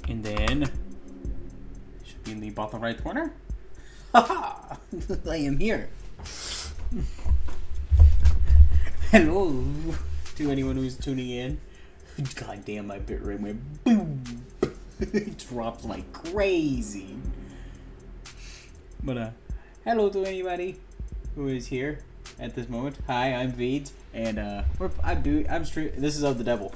And then should be in the bottom right corner. Haha! I am here. Hello to anyone who's tuning in. God damn, my bitrate went boom. It dropped like crazy. But hello to anybody who is here at this moment. Hi, I'm Veeds, and this is of the devil.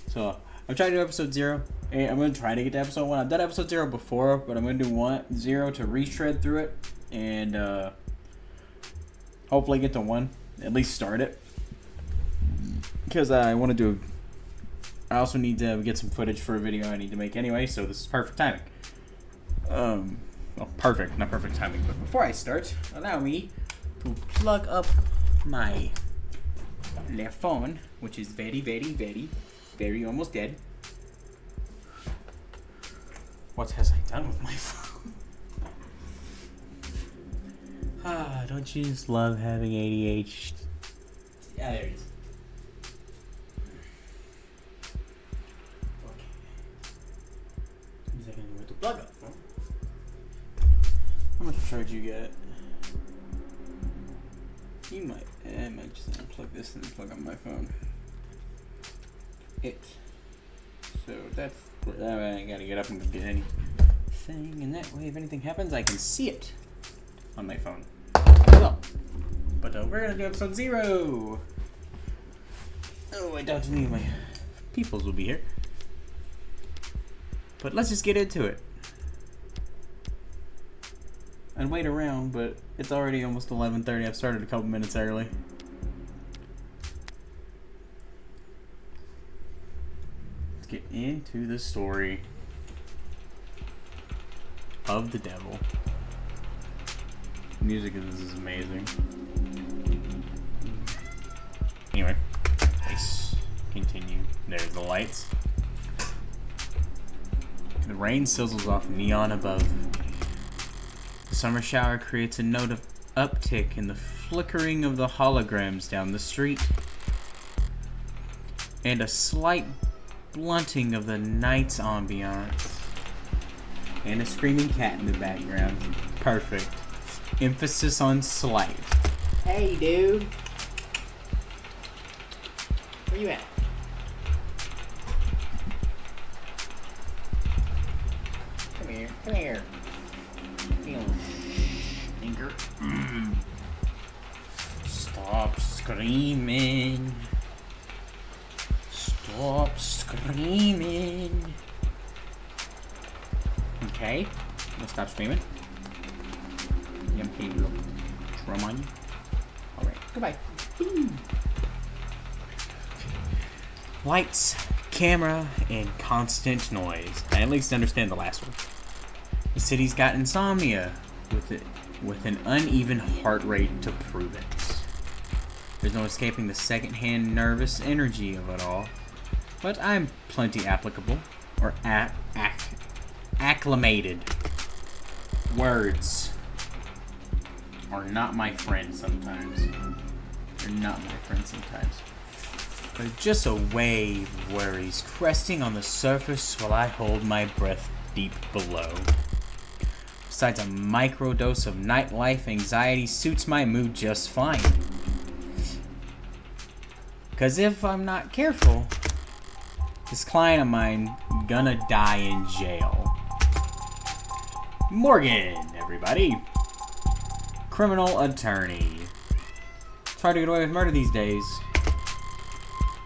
So I'm trying to do episode 0. And I'm gonna try to get to episode 1. I've done episode 0 before, but I'm gonna do 0 to retread through it, and hopefully get to 1. At least start it, because I want to do. I also need to get some footage for a video I need to make anyway, so this is perfect timing. Well, perfect, not perfect timing. But before I start, allow me to plug up my left phone, which is very almost dead. What has I done with my phone? Don't you just love having ADHD? Yeah, there it is. Okay. Seems like I know where to plug up, huh? How much charge you got? You might. I might just unplug this and plug up my phone. So that's. I gotta get up and get anything, and that way, if anything happens, I can see it on my phone. Well, but we're gonna do episode 0. Oh, I doubt any of my peoples will be here. But let's just get into it. I'd wait around, but it's already almost 11:30. I've started a couple minutes early. Let's get into the story of the devil. Music in this is amazing. Anyway, let's continue. There's the lights. The rain sizzles off neon above. The summer shower creates a note of uptick in the flickering of the holograms down the street, and a slight blunting of the night's ambiance. And a screaming cat in the background. Perfect. Emphasis on slight. Hey, dude. Where you at? Come here. Come here. Stinker. Stop screaming. Stop screaming. Okay. Let's stop screaming. Okay, we'll drum on you. Alright, goodbye. Boom. Lights, camera, and constant noise. I at least understand the last one. The city's got insomnia, with an uneven heart rate to prove it. There's no escaping the second-hand nervous energy of it all. But I'm plenty applicable, or acclimated. Words are not my friend sometimes. They're not my friend sometimes. But just a wave of worries cresting on the surface while I hold my breath deep below. Besides, a microdose of nightlife anxiety suits my mood just fine. 'Cause if I'm not careful, this client of mine gonna die in jail. Morgan, everybody. Criminal attorney. It's hard to get away with murder these days.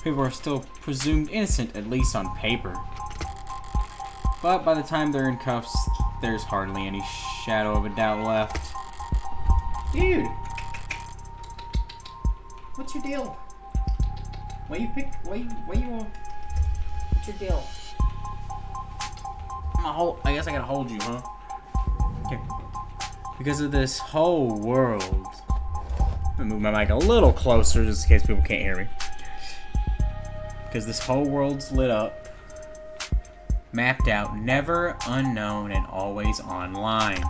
People are still presumed innocent, at least on paper. But by the time they're in cuffs, there's hardly any shadow of a doubt left. Dude! What's your deal? What's your deal? I guess I gotta hold you, huh? Okay. Because of this whole world. I'm gonna move my mic a little closer just in case people can't hear me. Because this whole world's lit up, mapped out, never unknown, and always online.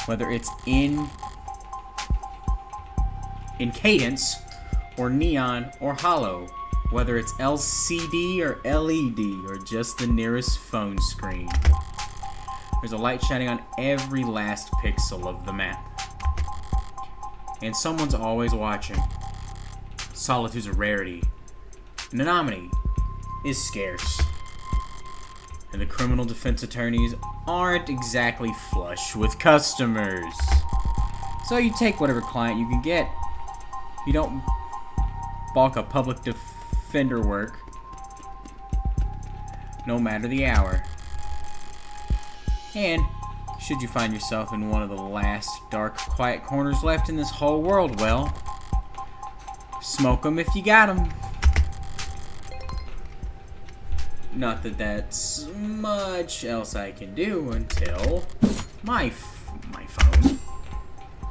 Whether it's in cadence, or neon, or hollow, Whether it's LCD or LED or just the nearest phone screen, there's a light shining on every last pixel of the map. And someone's always watching. Solitude's a rarity. An anomaly is scarce. And the criminal defense attorneys aren't exactly flush with customers. So you take whatever client you can get. You don't balk a public defender work, no matter the hour. And should you find yourself in one of the last dark, quiet corners left in this whole world, well, smoke 'em if you got 'em. Not that that's much else I can do until my phone.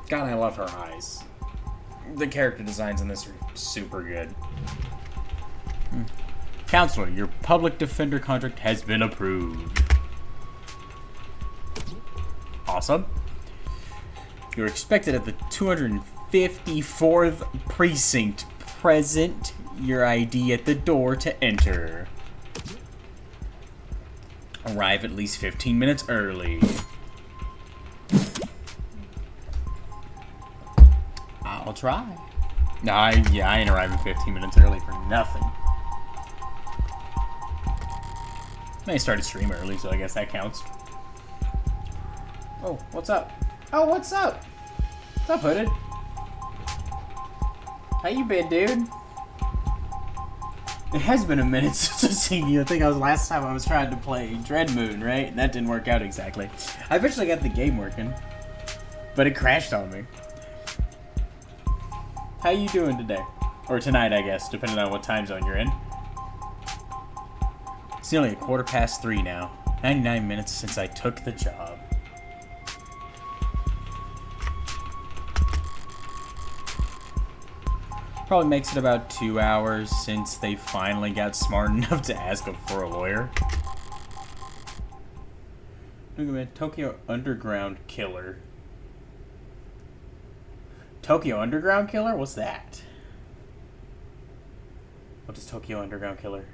God, I love her eyes. The character designs in this are super good. Counselor, your public defender contract has been approved. Awesome. You're expected at the 254th precinct. Present your ID at the door to enter. Arrive at least 15 minutes early. I'll try. I ain't arriving 15 minutes early for nothing. I started stream early, so I guess that counts. Oh, what's up? Oh, what's up? What's up, Hooded? How you been, dude? It has been a minute since I've seen you. I think last time I was trying to play Dread Moon, right? And that didn't work out exactly. I eventually got the game working, but it crashed on me. How you doing today? Or tonight, I guess, depending on what time zone you're in. It's nearly 3:15 now. 99 minutes since I took the job. Probably makes it about 2 hours since they finally got smart enough to ask him for a lawyer. Look at me, Tokyo Underground Killer. Tokyo Underground Killer? What's that? What is Tokyo Underground Killer?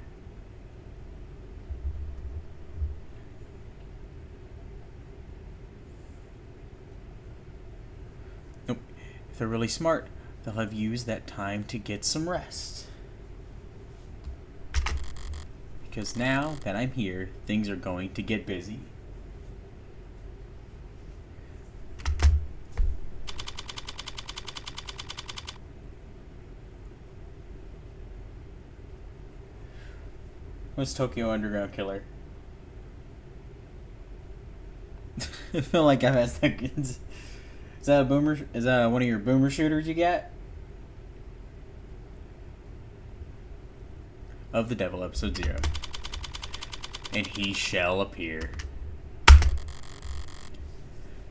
Nope. If they're really smart, they'll have used that time to get some rest. Because now that I'm here, things are going to get busy. What's Tokyo Underground Killer? I feel like I've asked that. Is that a boomer? Is that one of your boomer shooters you got? Of the Devil, episode 0. And he shall appear.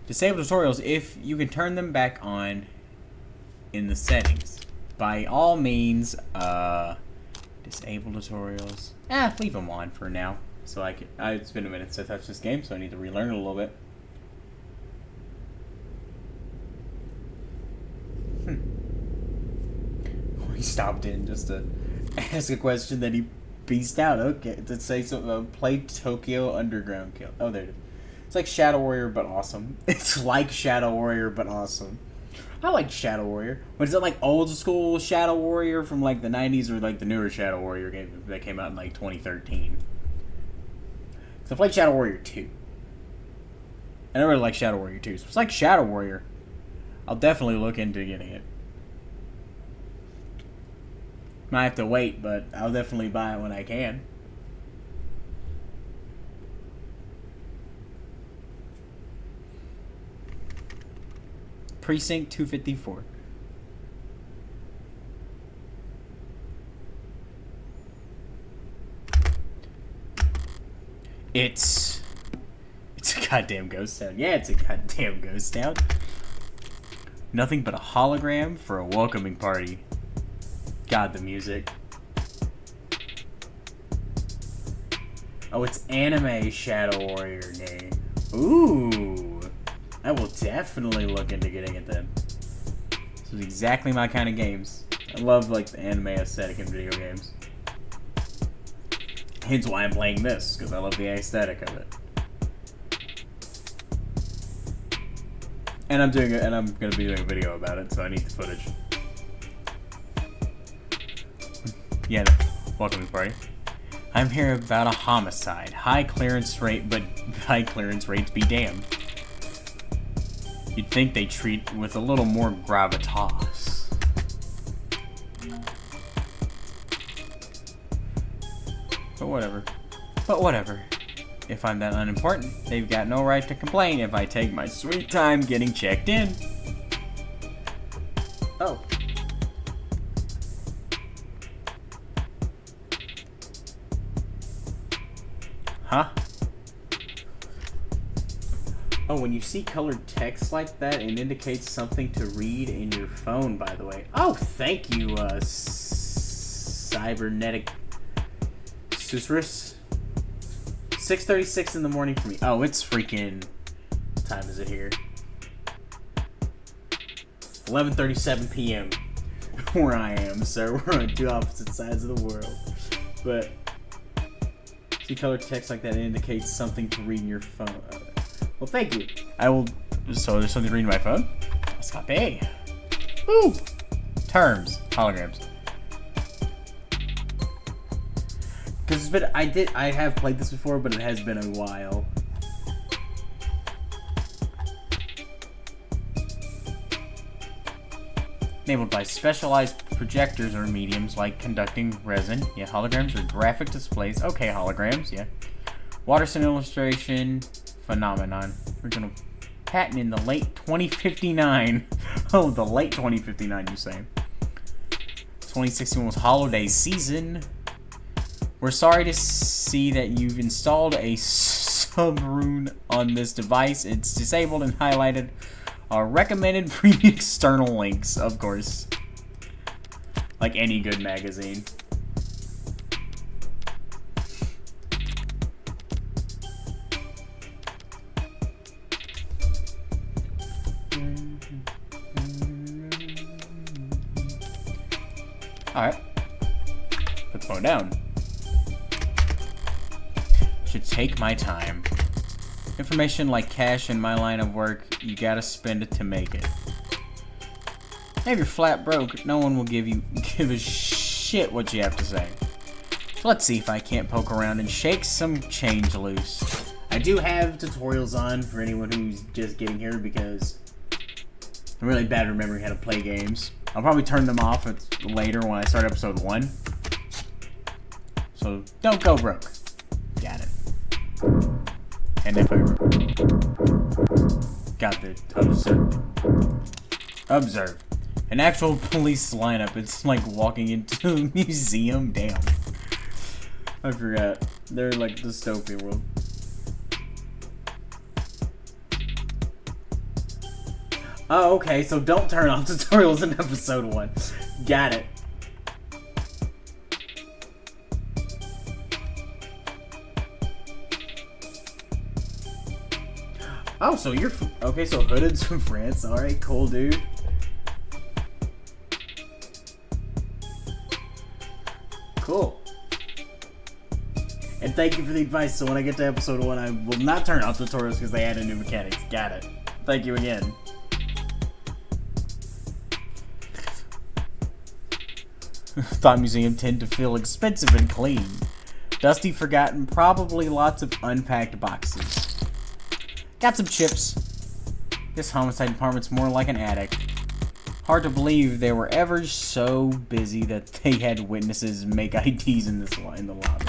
Disable tutorials if you can turn them back on in the settings. By all means, disable tutorials. Leave them on for now. So it's been a minute since I touched this game, so I need to relearn it a little bit. He stopped in just to ask a question that he beast out. Okay, to say something. Play Tokyo Underground Kill. Oh, there it is. It's like Shadow Warrior, but awesome. It's like Shadow Warrior, but awesome. I like Shadow Warrior. But is it like old school Shadow Warrior from like the 90s or like the newer Shadow Warrior game that came out in like 2013? Because I played Shadow Warrior 2. And I really like Shadow Warrior 2. So it's like Shadow Warrior. I'll definitely look into getting it. Might have to wait, but I'll definitely buy it when I can. Precinct 254. It's a goddamn ghost town. Yeah, it's a goddamn ghost town. Nothing but a hologram for a welcoming party. God, the music. Oh, it's anime Shadow Warrior game. Ooh. I will definitely look into getting it then. This is exactly my kind of games. I love like the anime aesthetic in video games. Hence why I'm playing this, because I love the aesthetic of it. And I'm gonna be doing a video about it, so I need the footage. Yeah, welcome to the party. I'm here about a homicide. High clearance rate, but high clearance rates be damned. You'd think they treat with a little more gravitas. But whatever. If I'm that unimportant, they've got no right to complain if I take my sweet time getting checked in. Oh. Huh? Oh, when you see colored text like that, it indicates something to read in your phone, by the way. Oh, thank you, cybernetic Susrus. 6:36 in the morning for me. Oh, it's freaking... What time is it here? 11:37 p.m. where I am, so we're on two opposite sides of the world. But... see colored text like that, it indicates something to read in your phone. Well, thank you. I will... So, there's something to read in my phone? Escape. Woo! Terms. Holograms. Because it's been... I have played this before, but it has been a while. Enabled by specialized projectors or mediums like conducting resin. Yeah, holograms or graphic displays. Okay, holograms, yeah. Waterson illustration phenomenon. Original patent in the late 2059. Oh, the late 2059, you say. 2016 was Holiday Season. We're sorry to see that you've installed a subroutine on this device. It's disabled and highlighted. Recommended premium external links, of course. Like any good magazine. Alright. Put the phone down. Should take my time. Information like cash in my line of work, you gotta spend it to make it. If you're flat broke, no one will give a shit what you have to say. So let's see if I can't poke around and shake some change loose. I do have tutorials on for anyone who's just getting here because I'm really bad at remembering how to play games. I'll probably turn them off later when I start episode 1. So don't go broke. Got it. And if I got the observe. An actual police lineup. It's like walking into a museum. Damn. I forgot. They're like dystopia world. Oh, okay. So don't turn off tutorials in episode 1. Got it. Oh, so you're... okay, so Hooded's from France. Alright, cool, dude. Cool. And thank you for the advice, so when I get to episode 1, I will not turn off tutorials because they added new mechanics. Got it. Thank you again. Thought museums tend to feel expensive and clean. Dusty, forgotten, probably lots of unpacked boxes. Got some chips. This homicide department's more like an attic. Hard to believe they were ever so busy that they had witnesses make IDs in the lobby.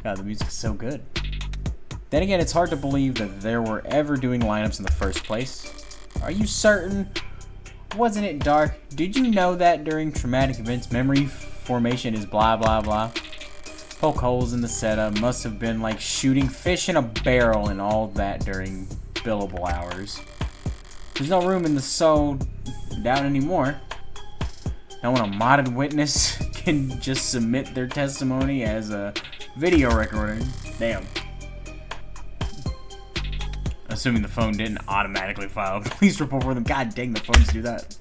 God, the music's so good. Then again, it's hard to believe that they were ever doing lineups in the first place. Are you certain? Wasn't it dark? Did you know that during traumatic events, memory formation is blah blah blah? Poke holes in the setup. Must have been like shooting fish in a barrel and all that during billable hours. There's no room in the soul down anymore. Now when a modded witness can just submit their testimony as a video recording. Damn. assuming the phone didn't automatically file a police report for them. God dang, the phones do that.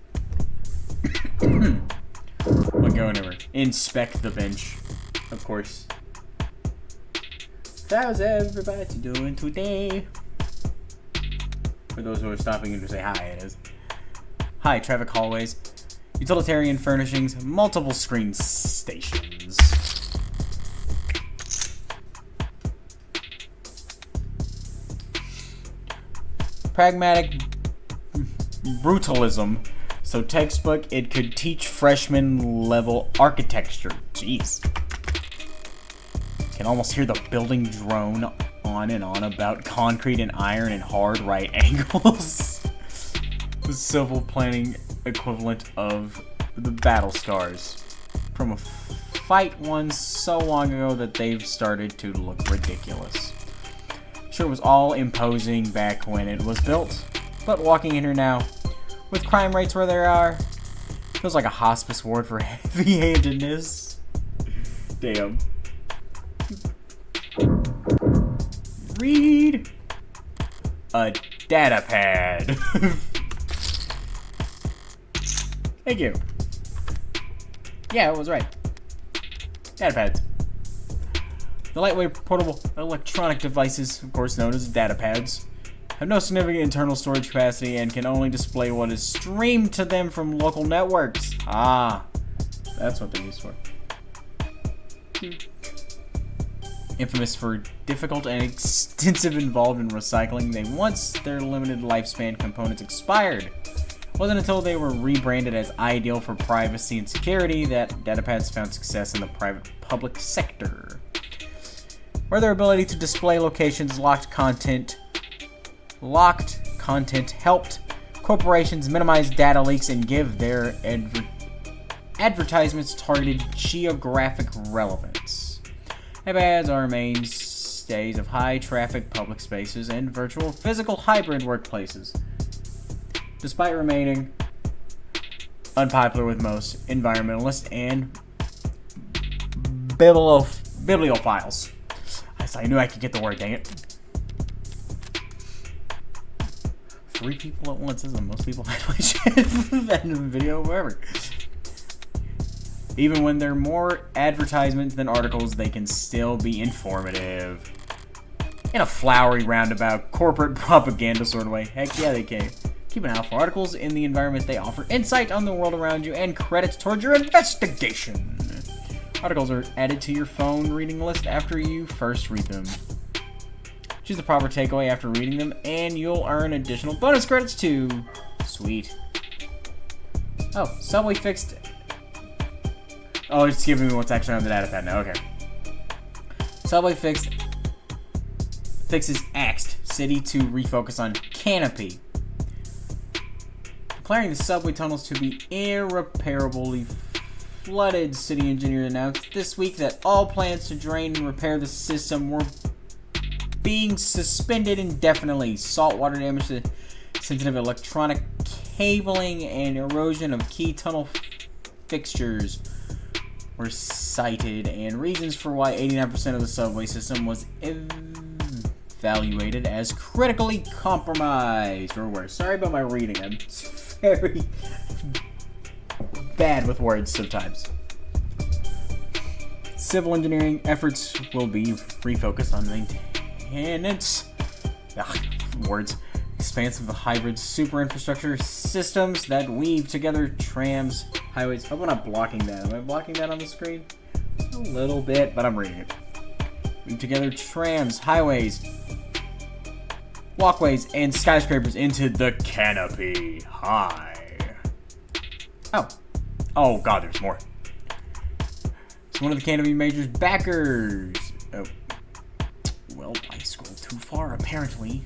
We'll go anywhere. Inspect the bench, of course. How's everybody doing today? For those who are stopping in to say hi, it is. Hi, traffic hallways, utilitarian furnishings, multiple screen stations. Pragmatic brutalism. So textbook, it could teach freshman level architecture. Jeez. Can almost hear the building drone on and on about concrete and iron and hard right angles. The civil planning equivalent of the battle scars from a fight won so long ago that they've started to look ridiculous. Sure, it was all imposing back when it was built, but walking in here now, with crime rates where they are, feels like a hospice ward for heavy-handedness. Damn. Read a data pad. Thank you. Yeah, it was right. Data pads. The lightweight portable electronic devices, of course known as data pads, have no significant internal storage capacity and can only display what is streamed to them from local networks. Ah, that's what they're used for. Infamous for difficult and extensive involved in recycling, once their limited lifespan components expired. It wasn't until they were rebranded as ideal for privacy and security that datapads found success in the private public sector, where their ability to display locations, locked content helped corporations minimize data leaks and give their advertisements targeted geographic relevance. Datapads are mainstays of high-traffic public spaces and virtual physical hybrid workplaces. Despite remaining unpopular with most environmentalists and bibliophiles. I knew I could get the word, dang it. 3 people at once isn't most people that in the video, wherever. Even when they're more advertisements than articles, they can still be informative. In a flowery, roundabout, corporate propaganda sort of way. Heck yeah, they can. Keep an eye out for articles in the environment. They offer insight on the world around you and credits towards your investigation. Articles are added to your phone reading list after you first read them. Choose the proper takeaway after reading them, and you'll earn additional bonus credits too. Sweet. Oh, Subway fixed... Oh, it's giving me what's actually on the data pad now. Okay. Subway fixes axed city to refocus on canopy. Declaring the subway tunnels to be irreparably flooded, city engineer announced this week that all plans to drain and repair the system were being suspended indefinitely. Saltwater damage to sensitive electronic cabling and erosion of key tunnel fixtures were cited, and reasons for why 89% of the subway system was evaluated as critically compromised or worse. Sorry about my reading. I'm very bad with words sometimes. Civil engineering efforts will be refocused on maintenance. Expansive the hybrid super infrastructure systems that weave together trams, highways. Hope I'm not blocking that. Am I blocking that on the screen? A little bit, but I'm reading it. Weave together trams, highways, walkways, and skyscrapers into the canopy high. Oh god, there's more. It's one of the Canopy Major's backers. Oh. Well, I scrolled too far, apparently.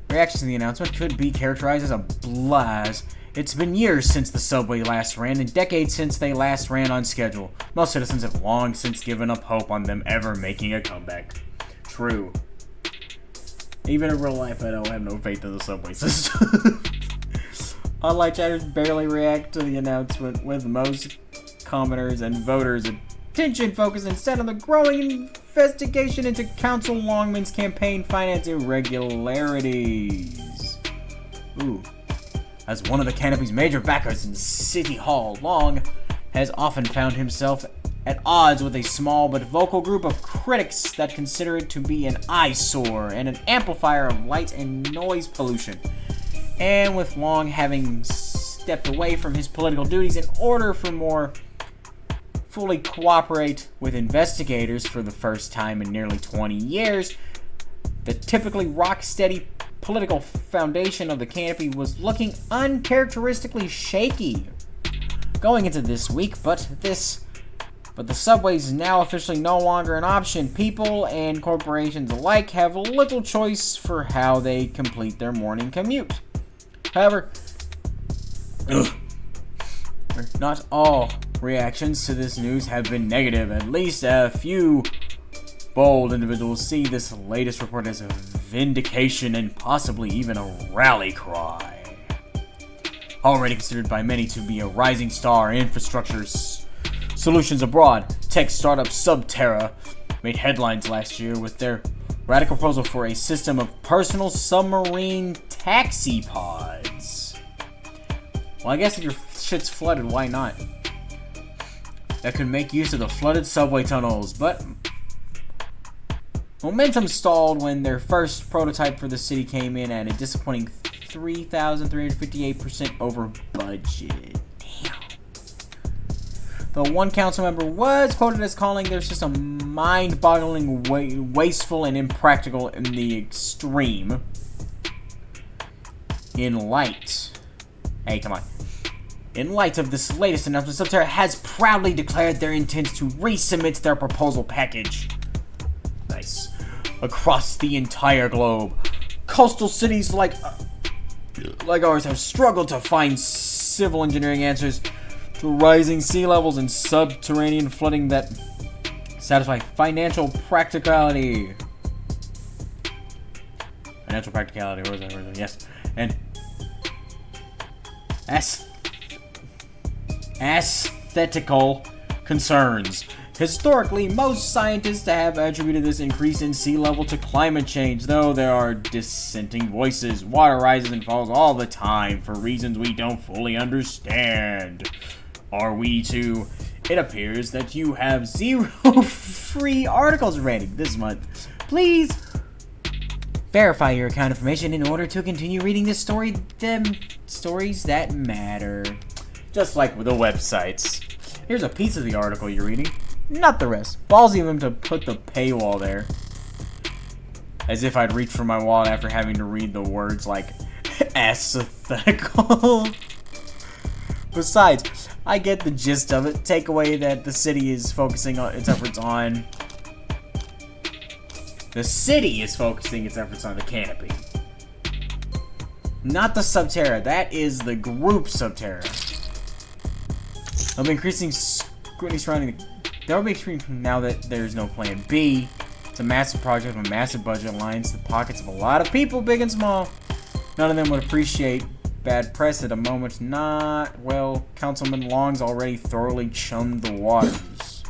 Reactions to the announcement could be characterized as a blast. It's been years since the subway last ran, and decades since they last ran on schedule. Most citizens have long since given up hope on them ever making a comeback. True. Even in real life, I don't have no faith in the subway system. Online chatters barely react to the announcement, with most commenters and voters attention focused instead on the growing investigation into Council Longman's campaign finance irregularities. Ooh. As one of the Canopy's major backers in City Hall, Long has often found himself at odds with a small but vocal group of critics that consider it to be an eyesore and an amplifier of light and noise pollution. And with Long having stepped away from his political duties in order for more fully cooperate with investigators for the first time in nearly 20 years, the typically rock-steady political foundation of the Canopy was looking uncharacteristically shaky going into this week, but the subway is now officially no longer an option. People and corporations alike have little choice for how they complete their morning commute. However, not all reactions to this news have been negative. At least a few bold individuals see this latest report as a vindication and possibly even a rally cry. Already considered by many to be a rising star in infrastructure solutions abroad, tech startup Subterra made headlines last year with their radical proposal for a system of personal submarine taxi pods. Well, I guess if your shit's flooded, why not? That could make use of the flooded subway tunnels, but momentum stalled when their first prototype for the city came in at a disappointing 3,358% over budget. Damn. The one council member was quoted as calling their system mind-boggling, wasteful, and impractical in the extreme. In light of this latest announcement, Subterra has proudly declared their intent to resubmit their proposal package. Nice. Across the entire globe, coastal cities like ours have struggled to find civil engineering answers to rising sea levels and subterranean flooding that satisfy financial practicality. Where is that? Yes. And aesthetical concerns. Historically, most scientists have attributed this increase in sea level to climate change, though there are dissenting voices. Water rises and falls all the time for reasons we don't fully understand. Are we to? It appears that you have 0 free articles ready this month. Please verify your account information in order to continue reading this story. Them stories that matter. Just like with the websites. Here's a piece of the article you're reading. Not the rest. Ballsy of him to put the paywall there. As if I'd reach for my wallet after having to read the words like aesthetical. Besides, I get the gist of it. Take away that the city is focusing its efforts on the Canopy. Not the Subterra. That is the group Subterra. There'll be increasing scrutiny surrounding There will be scrutiny now that there's no plan B. It's a massive project with a massive budget, lines the pockets of a lot of people, big and small. None of them would appreciate bad press at a moment. Not, well, Councilman Long's already thoroughly chummed the waters.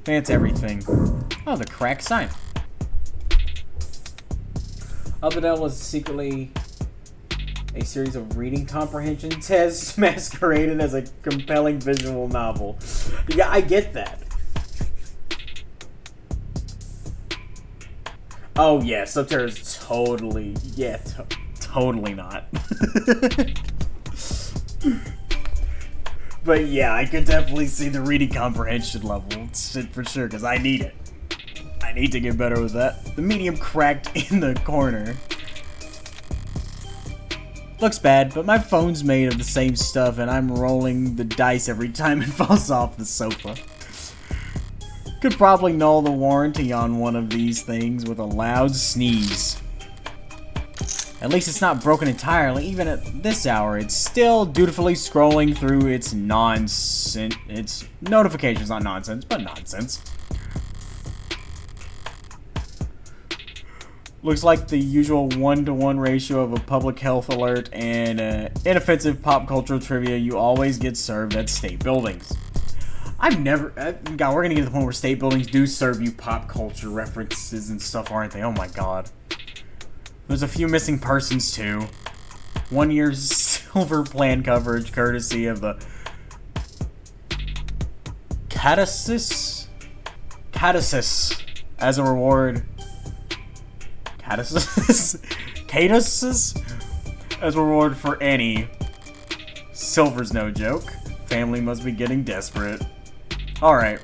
That's everything. Oh, the cracked sign. Updale was secretly a series of reading comprehension tests masqueraded as a compelling visual novel. Yeah, I get that. Oh yeah, Subterra's totally, totally not. But yeah, I could definitely see the reading comprehension level for sure, because I need it. I need to get better with that. The medium cracked in the corner. Looks bad, but my phone's made of the same stuff and I'm rolling the dice every time it falls off the sofa. Could probably null the warranty on one of these things with a loud sneeze. At least it's not broken entirely. Even at this hour, it's still dutifully scrolling through its nonsense. Its notifications, not nonsense, but nonsense. Looks like the usual 1-to-1 ratio of a public health alert and inoffensive pop cultural trivia you always get served at state buildings. God, we're gonna get to the point where state buildings do serve you pop culture references and stuff, aren't they? Oh my god. There's a few missing persons, too. 1 year's silver plan coverage, courtesy of the Catasis as a reward. Catasis as a reward for any. Silver's no joke. Family must be getting desperate. Alright.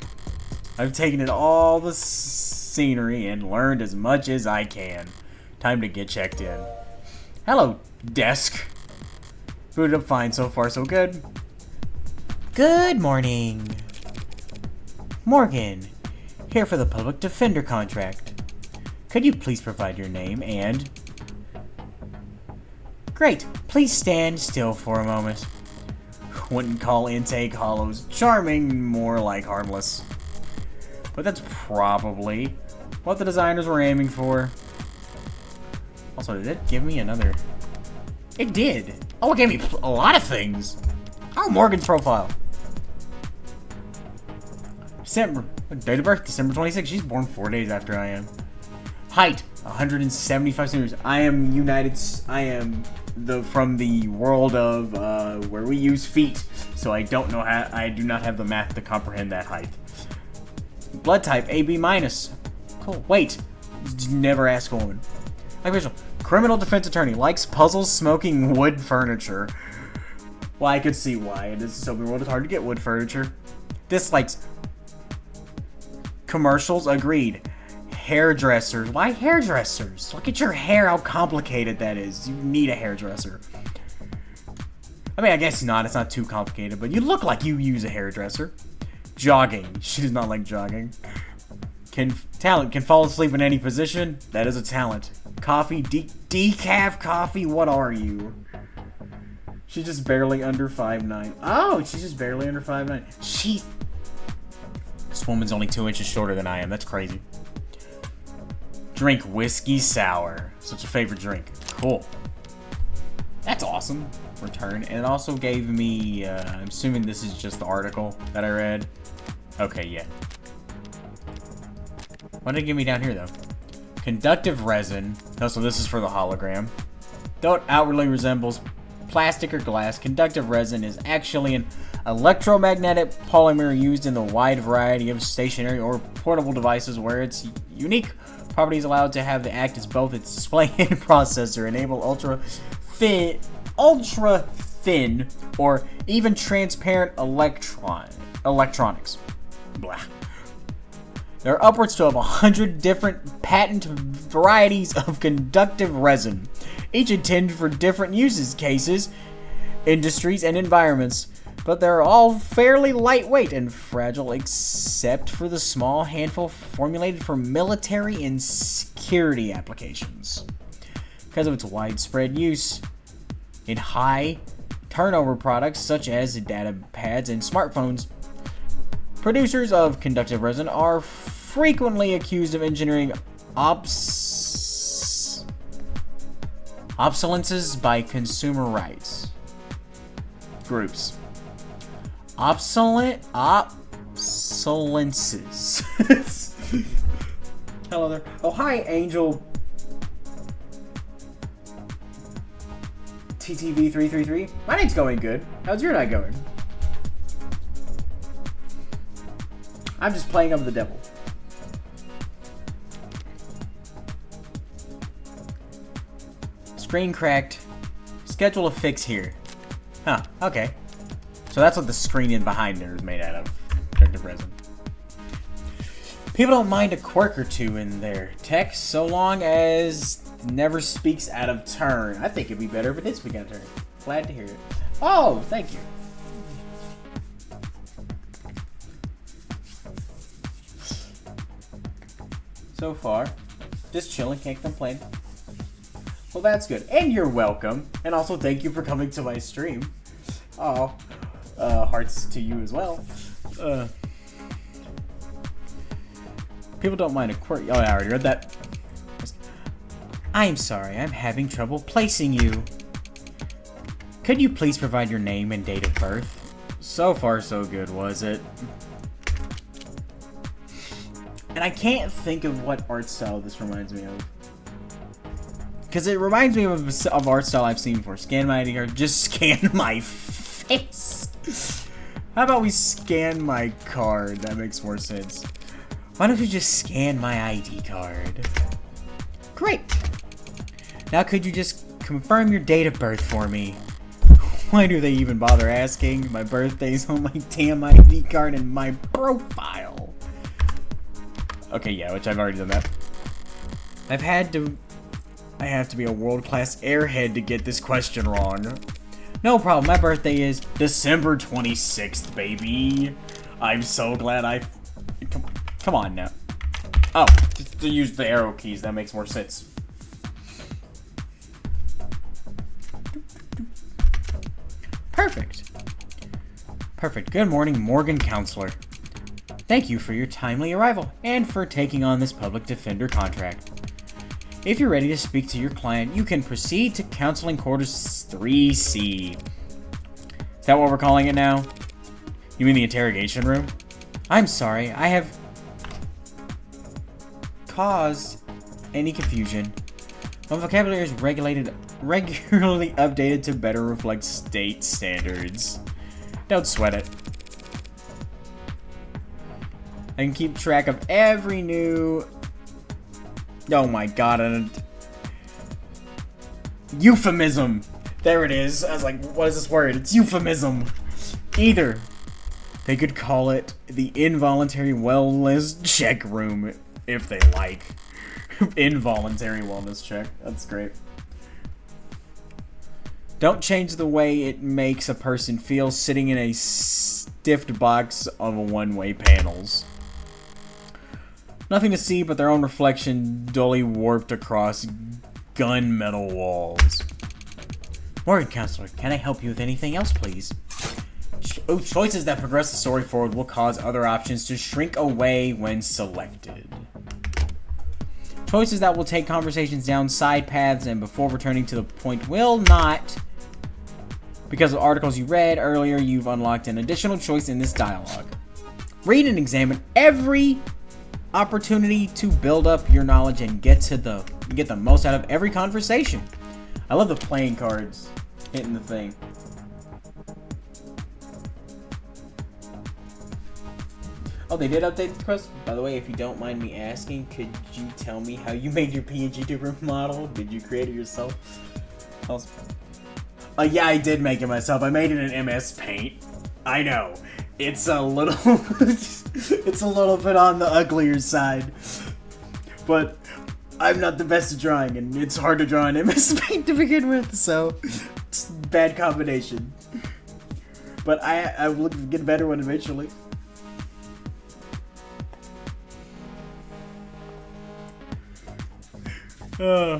I've taken in all the scenery and learned as much as I can. Time to get checked in. Hello, desk. Booted up fine, so far so good. Good morning. Morgan, here for the public defender contract. Could you please provide your name and... Great, please stand still for a moment. Wouldn't call intake hollows charming, more like harmless. But that's probably what the designers were aiming for. Also, did it give me another... It did! Oh, it gave me a lot of things! Oh, Morgan's profile. December. Date of birth, December 26th. She's born 4 days after I am. Height, 175 centimeters. I am from the world of where we use feet, so I do not have the math to comprehend that height. Blood type, AB minus. Cool. Wait, never ask a woman. Official. Criminal defense attorney. Likes puzzles, smoking wood furniture. Well, I could see why. It is so world. It's hard to get wood furniture. Dislikes commercials. Agreed. Hairdressers. Why hairdressers? Look at your hair, how complicated that is. You need a hairdresser. I mean, I guess not. It's not too complicated, but you look like you use a hairdresser. Jogging. She does not like jogging. Can fall asleep in any position. That is a talent. Coffee, decaf coffee. What are you? She's just barely under 5'9". Oh, she's just barely under 5'9". This woman's only 2 inches shorter than I am. That's crazy. Drink whiskey sour. Such a favorite drink. Cool. That's awesome. Return. And it also gave me, I'm assuming this is just the article that I read. Okay, yeah. What did it give me down here, though? Conductive resin. Oh, so this is for the hologram. Though it outwardly resembles plastic or glass, conductive resin is actually an electromagnetic polymer used in the wide variety of stationary or portable devices where its unique properties allowed to have the act as both its display and processor, enable ultra thin or even transparent electronics. Blah. There are upwards to 100 different patent varieties of conductive resin, each intended for different uses cases, industries, and environments. But they're all fairly lightweight and fragile except for the small handful formulated for military and security applications. Because of its widespread use in high turnover products such as data pads and smartphones, producers of conductive resin are frequently accused of engineering obsolences by consumer rights groups. Obsolences. Hello there. Oh, hi, Angel TTV333. My night's going good. How's your night going? I'm just playing up the devil. Screen cracked. Schedule a fix here. Huh, okay. So that's what the screen in behind there is made out of. Conductive resin. People don't mind a quirk or two in their text so long as it never speaks out of turn. I think it'd be better if it did speak out of turn. Glad to hear it. Oh, thank you. So far, just chilling, can't complain. Well, that's good. And you're welcome. And also thank you for coming to my stream. Oh, hearts to you as well. People don't mind a quirk. Oh, I already read that. I'm sorry, I'm having trouble placing you. Could you please provide your name and date of birth? So far, so good, was it? And I can't think of what art style this reminds me of. Because it reminds me of art style I've seen before. Scan my ID card. Just scan my face. How about we scan my card? That makes more sense. Why don't you just scan my ID card? Great. Now could you just confirm your date of birth for me? Why do they even bother asking? My birthday's on my damn ID card and my profile. Okay, yeah, which I've already done that. I have to be a world-class airhead to get this question wrong. No problem, my birthday is December 26th, baby. I'm so glad Come on now. Oh, just to use the arrow keys, that makes more sense. Perfect. Perfect. Good morning, Morgan Counselor. Thank you for your timely arrival and for taking on this public defender contract. If you're ready to speak to your client, you can proceed to counseling quarters 3C. Is that what we're calling it now? You mean the interrogation room? I'm sorry, I have caused any confusion. My vocabulary is regularly updated to better reflect state standards. Don't sweat it. I can keep track of every new... Oh my god, euphemism! There it is. I was like, what is this word? It's euphemism. Either they could call it the involuntary wellness check room if they like. Involuntary wellness check. That's great. Don't change the way it makes a person feel sitting in a stiffed box of one-way panels. Nothing to see but their own reflection dully warped across gunmetal walls. Morgan Counselor, can I help you with anything else, please? Choices that progress the story forward will cause other options to shrink away when selected. Choices that will take conversations down side paths and before returning to the point will not. Because of articles you read earlier, you've unlocked an additional choice in this dialogue. Read and examine every opportunity to build up your knowledge and get the most out of every conversation. I love the playing cards hitting the thing. Oh, they did update the quest? By the way, if you don't mind me asking, could you tell me how you made your PNG tuber model? Did you create it yourself? Yeah, I did make it myself. I made it in MS Paint. I know. It's a little... it's a little bit on the uglier side. But I'm not the best at drawing, and it's hard to draw in MS Paint to begin with, so... It's a bad combination. But I will get a better one eventually. So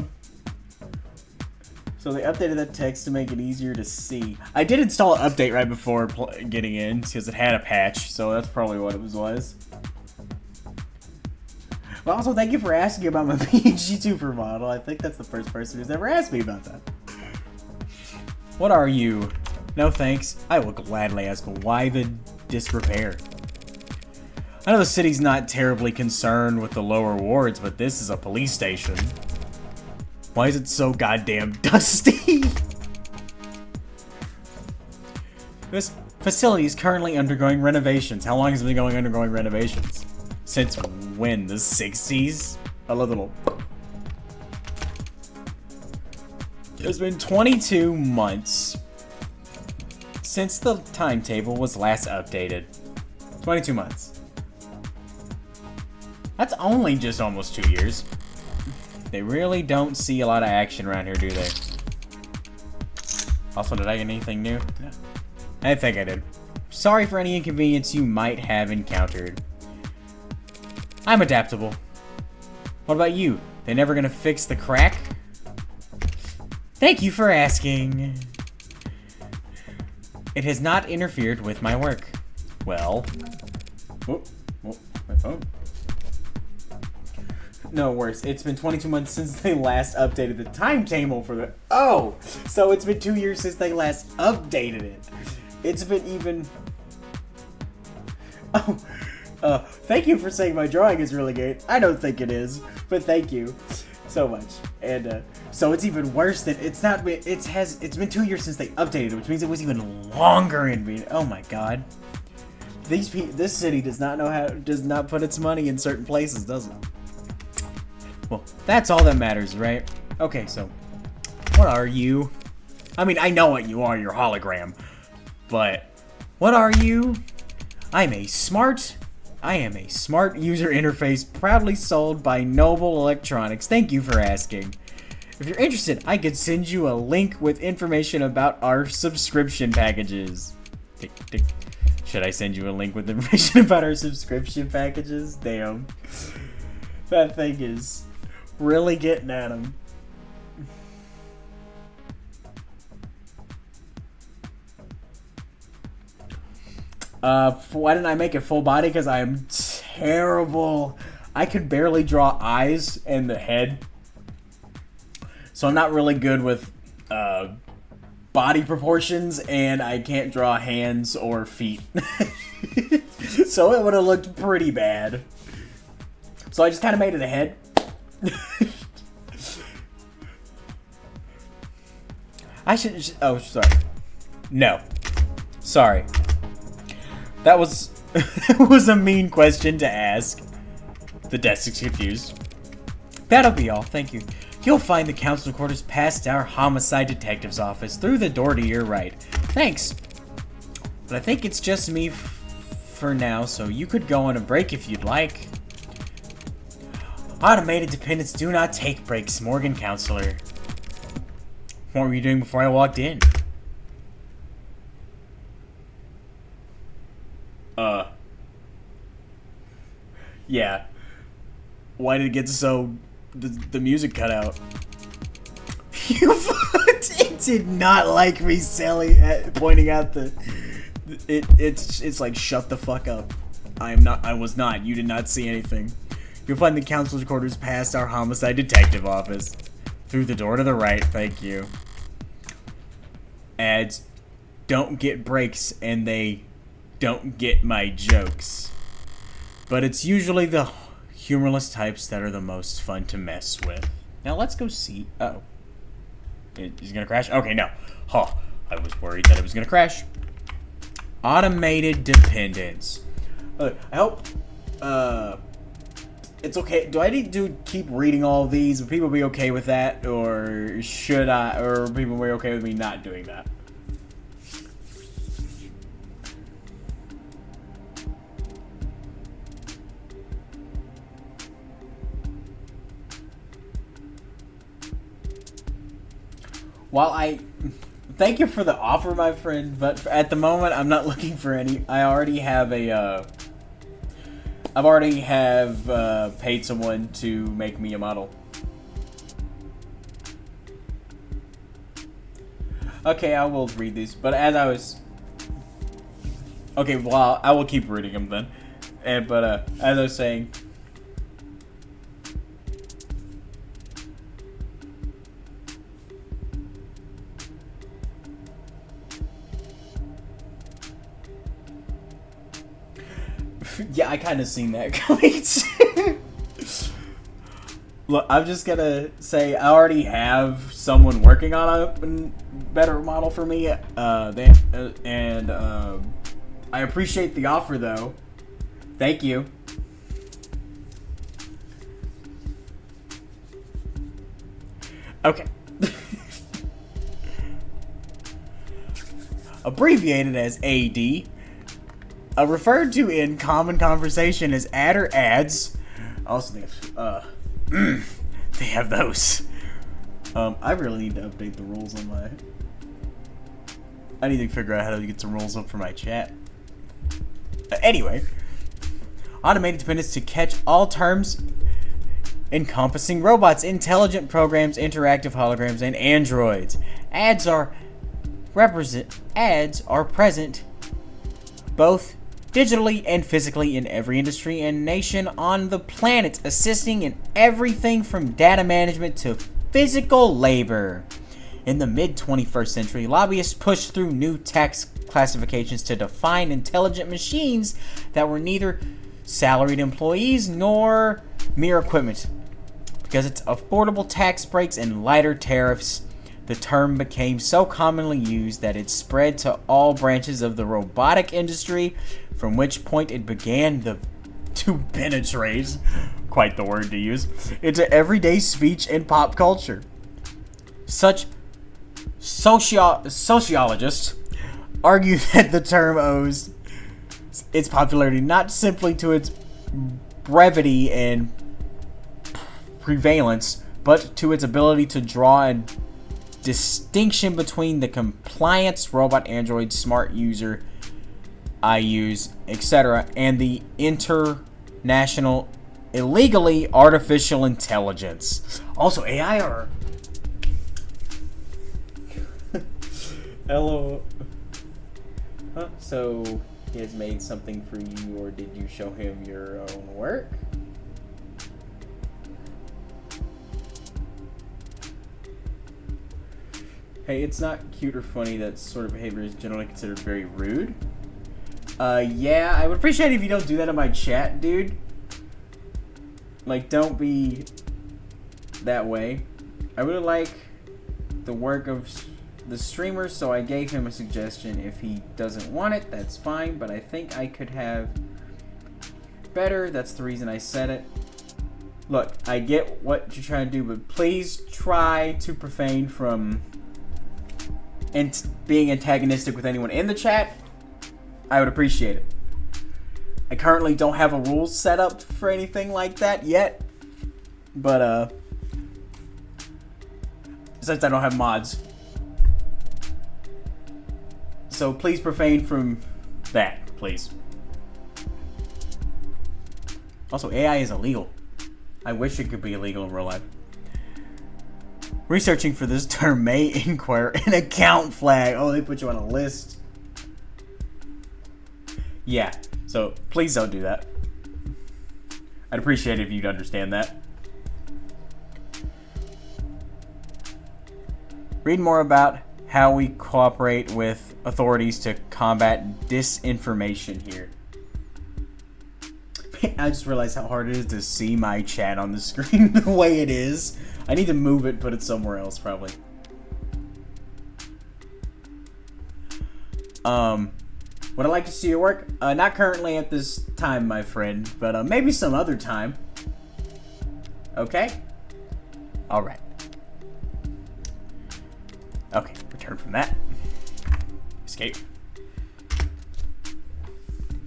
they updated that text to make it easier to see. I did install an update right before getting in because it had a patch, so that's probably what it was. Well, also thank you for asking about my PNG tuber model. I think that's the first person who's ever asked me about that. What are you? No thanks. I will gladly ask why the disrepair. I know the city's not terribly concerned with the lower wards, but this is a police station. Why is it so goddamn dusty? This facility is currently undergoing renovations. How long has it been undergoing renovations? Since when? The 60s? I love the little... It's been 22 months since the timetable was last updated. 22 months. That's only just almost 2 years. They really don't see a lot of action around here, do they? Also, did I get anything new? No. I think I did. Sorry for any inconvenience you might have encountered. I'm adaptable. What about you? They never gonna fix the crack? Thank you for asking. It has not interfered with my work. Well... Oh, my phone. No, worse. It's been 22 months since they last updated the timetable for the... Oh! So it's been 2 years since they last updated it. It's been even... Oh. Thank you for saying my drawing is really good. I don't think it is, but thank you so much. And so it's even worse than it's not. It's been 2 years since they updated it, which means it was even longer in being. Oh my god. This city does not put its money in certain places, does it? Well, that's all that matters, right? Okay, so what are you? I mean, I know what you are, you're hologram. But what are you? I am a smart user interface proudly sold by Noble Electronics. Thank you for asking. If you're interested, I could send you a link with information about our subscription packages. Tick, tick. Should I send you a link with information about our subscription packages? Damn. That thing is really getting at him. Why didn't I make it full body? Because I am terrible. I can barely draw eyes and the head. So I'm not really good with body proportions, and I can't draw hands or feet. So it would have looked pretty bad. So I just kind of made it a head. I should. Oh, sorry. No. Sorry. That was a mean question to ask. The desk is confused. That'll be all. Thank you. You'll find the council quarters past our homicide detective's office through the door to your right. Thanks. But I think it's just me for now, so you could go on a break if you'd like. Automated dependents do not take breaks, Morgan Counselor. What were you doing before I walked in? Yeah. Why did it get so... The music cut out? It did not like me pointing out the... It's like, shut the fuck up. I was not. You did not see anything. You'll find the council's quarters past our homicide detective office. Through the door to the right, thank you. Ads don't get breaks, and they don't get my jokes. But it's usually the humorless types that are the most fun to mess with. Now let's go see... Uh-oh. He's gonna crash? Okay, no. Huh. I was worried that it was gonna crash. Automated dependence. I hope... It's okay. Do I need to keep reading all of these? Would people be okay with that? Or should I... Or would people be okay with me not doing that? While thank you for the offer, my friend, but at the moment I'm not looking for any. I already have paid someone to make me a model. Okay, I will read these, but as I was... Okay, well, I will keep reading them then. But as I was saying... Yeah, I kind of seen that coming too. Look, I'm just gonna say I already have someone working on a better model for me. I appreciate the offer, though. Thank you. Okay. Abbreviated as AD. Referred to in common conversation as ad or ads. Also, they have those. I really need to update the rules on my... I need to figure out how to get some rules up for my chat. Anyway. Automated dependence to catch all terms encompassing robots, intelligent programs, interactive holograms, and androids. Ads are present both digitally and physically in every industry and nation on the planet, assisting in everything from data management to physical labor. In the mid-21st century, lobbyists pushed through new tax classifications to define intelligent machines that were neither salaried employees nor mere equipment. Because its affordable tax breaks and lighter tariffs, the term became so commonly used that it spread to all branches of the robotic industry, from which point it began to penetrate, quite the word to use, into everyday speech and pop culture. Such sociologists argue that the term owes its popularity not simply to its brevity and prevalence, but to its ability to draw a distinction between the compliance robot, android, smart user, I use, etc., and the international illegally artificial intelligence. Also, AI or hello. Huh? So he has made something for you, or did you show him your own work? Hey, it's not cute or funny. That sort of behavior is generally considered very rude. Yeah, I would appreciate it if you don't do that in my chat, dude. Like, don't be that way. I really like the work of the streamer, so I gave him a suggestion. If he doesn't want it, that's fine, but I think I could have better. That's the reason I said it. Look, I get what you're trying to do, but please try to refrain from being antagonistic with anyone in the chat. I would appreciate it. I currently don't have a rules set up for anything like that yet, but since I don't have mods, so please refrain from that, please. Also, AI is illegal. I wish it could be illegal in real life. Researching for this term may inquire an account flag. Oh, they put you on a list. Yeah, so please don't do that. I'd appreciate it if you'd understand that. Read more about how we cooperate with authorities to combat disinformation here. I just realized how hard it is to see my chat on the screen the way it is. I need to move it, put it somewhere else, probably. Would I like to see your work? Not currently at this time, my friend, but maybe some other time. Okay? Alright. Okay, return from that. Escape.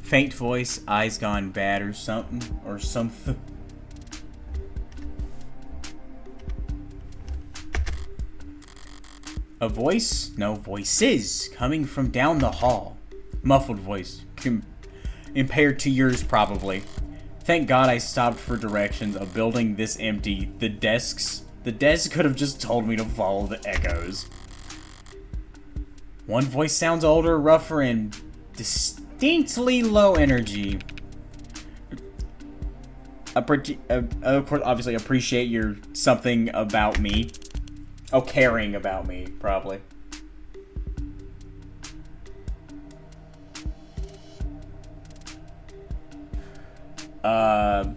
Faint voice, eyes gone bad or something, or something. A voice? No, voices coming from down the hall. Muffled voice. Impaired to yours, probably. Thank God I stopped for directions. A building this empty. The desk could have just told me to follow the echoes. One voice sounds older, rougher, and distinctly low energy. Of course, obviously appreciate your something about me. Oh, caring about me, probably. I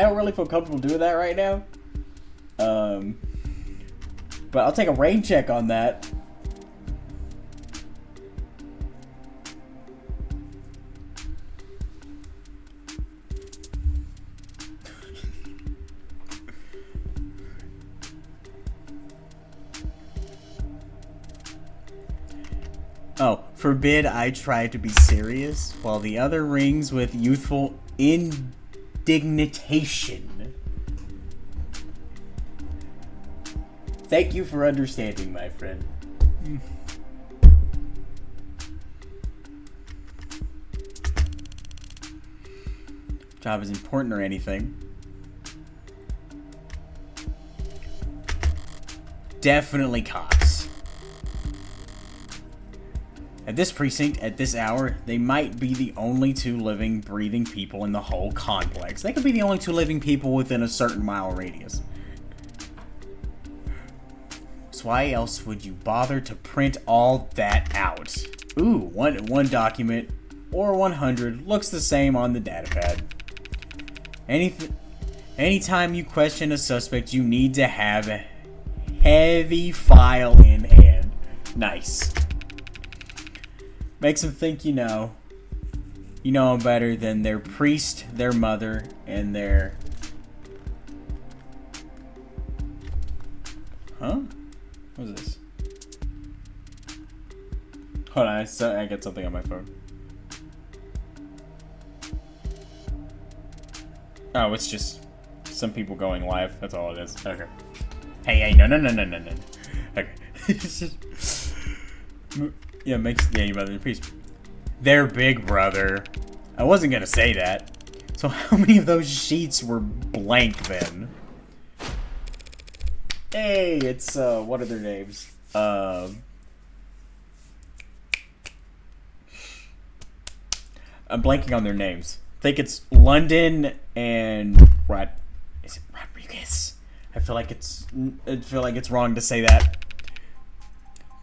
don't really feel comfortable doing that right now. But I'll take a rain check on that. Oh, forbid I try to be serious, while the other rings with youthful indignation. Thank you for understanding, my friend. Job is important or anything. Definitely cops. At this precinct, at this hour, they might be the only two living, breathing people in the whole complex. They could be the only two living people within a certain mile radius. So why else would you bother to print all that out? Ooh, one document. or 100 looks the same on the datapad. Anytime you question a suspect, you need to have a heavy file in hand. Nice. Makes them think you know them better than their priest, their mother, and their... Huh? What is this? Hold on, I get something on my phone. Oh, it's just some people going live. That's all it is. Okay. Hey, no. Okay. Yeah, your mother and priest. Their big brother. I wasn't gonna say that. So how many of those sheets were blank then? Hey, it's what are their names? I'm blanking on their names. I think it's London and is it Rodriguez? I feel like it's wrong to say that.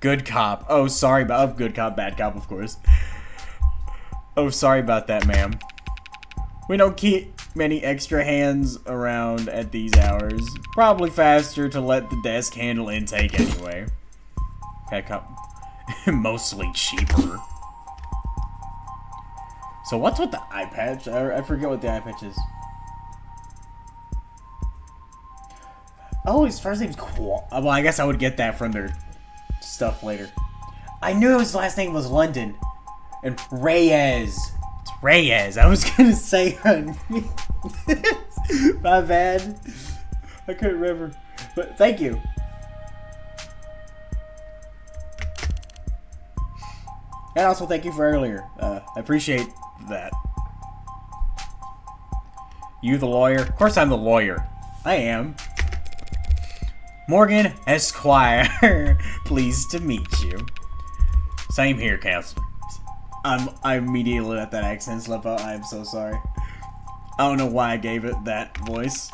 Good cop. Oh, sorry about good cop, bad cop, of course. Oh, sorry about that, ma'am. We don't keep many extra hands around at these hours. Probably faster to let the desk handle intake anyway. Bad cop. Mostly cheaper. So what's with the eye patch? I forget what the eye patch is. Oh, his first name's Well, I guess I would get that from their stuff later. I knew his last name was London. And Reyes. It's Reyes. I was gonna say my bad. I couldn't remember. But thank you. And also thank you for earlier. I appreciate that. You the lawyer? Of course I'm the lawyer. I am. Morgan Esquire. Pleased to meet you. Same here, counselor. I immediately let that accent slip out. I am so sorry. I don't know why I gave it that voice.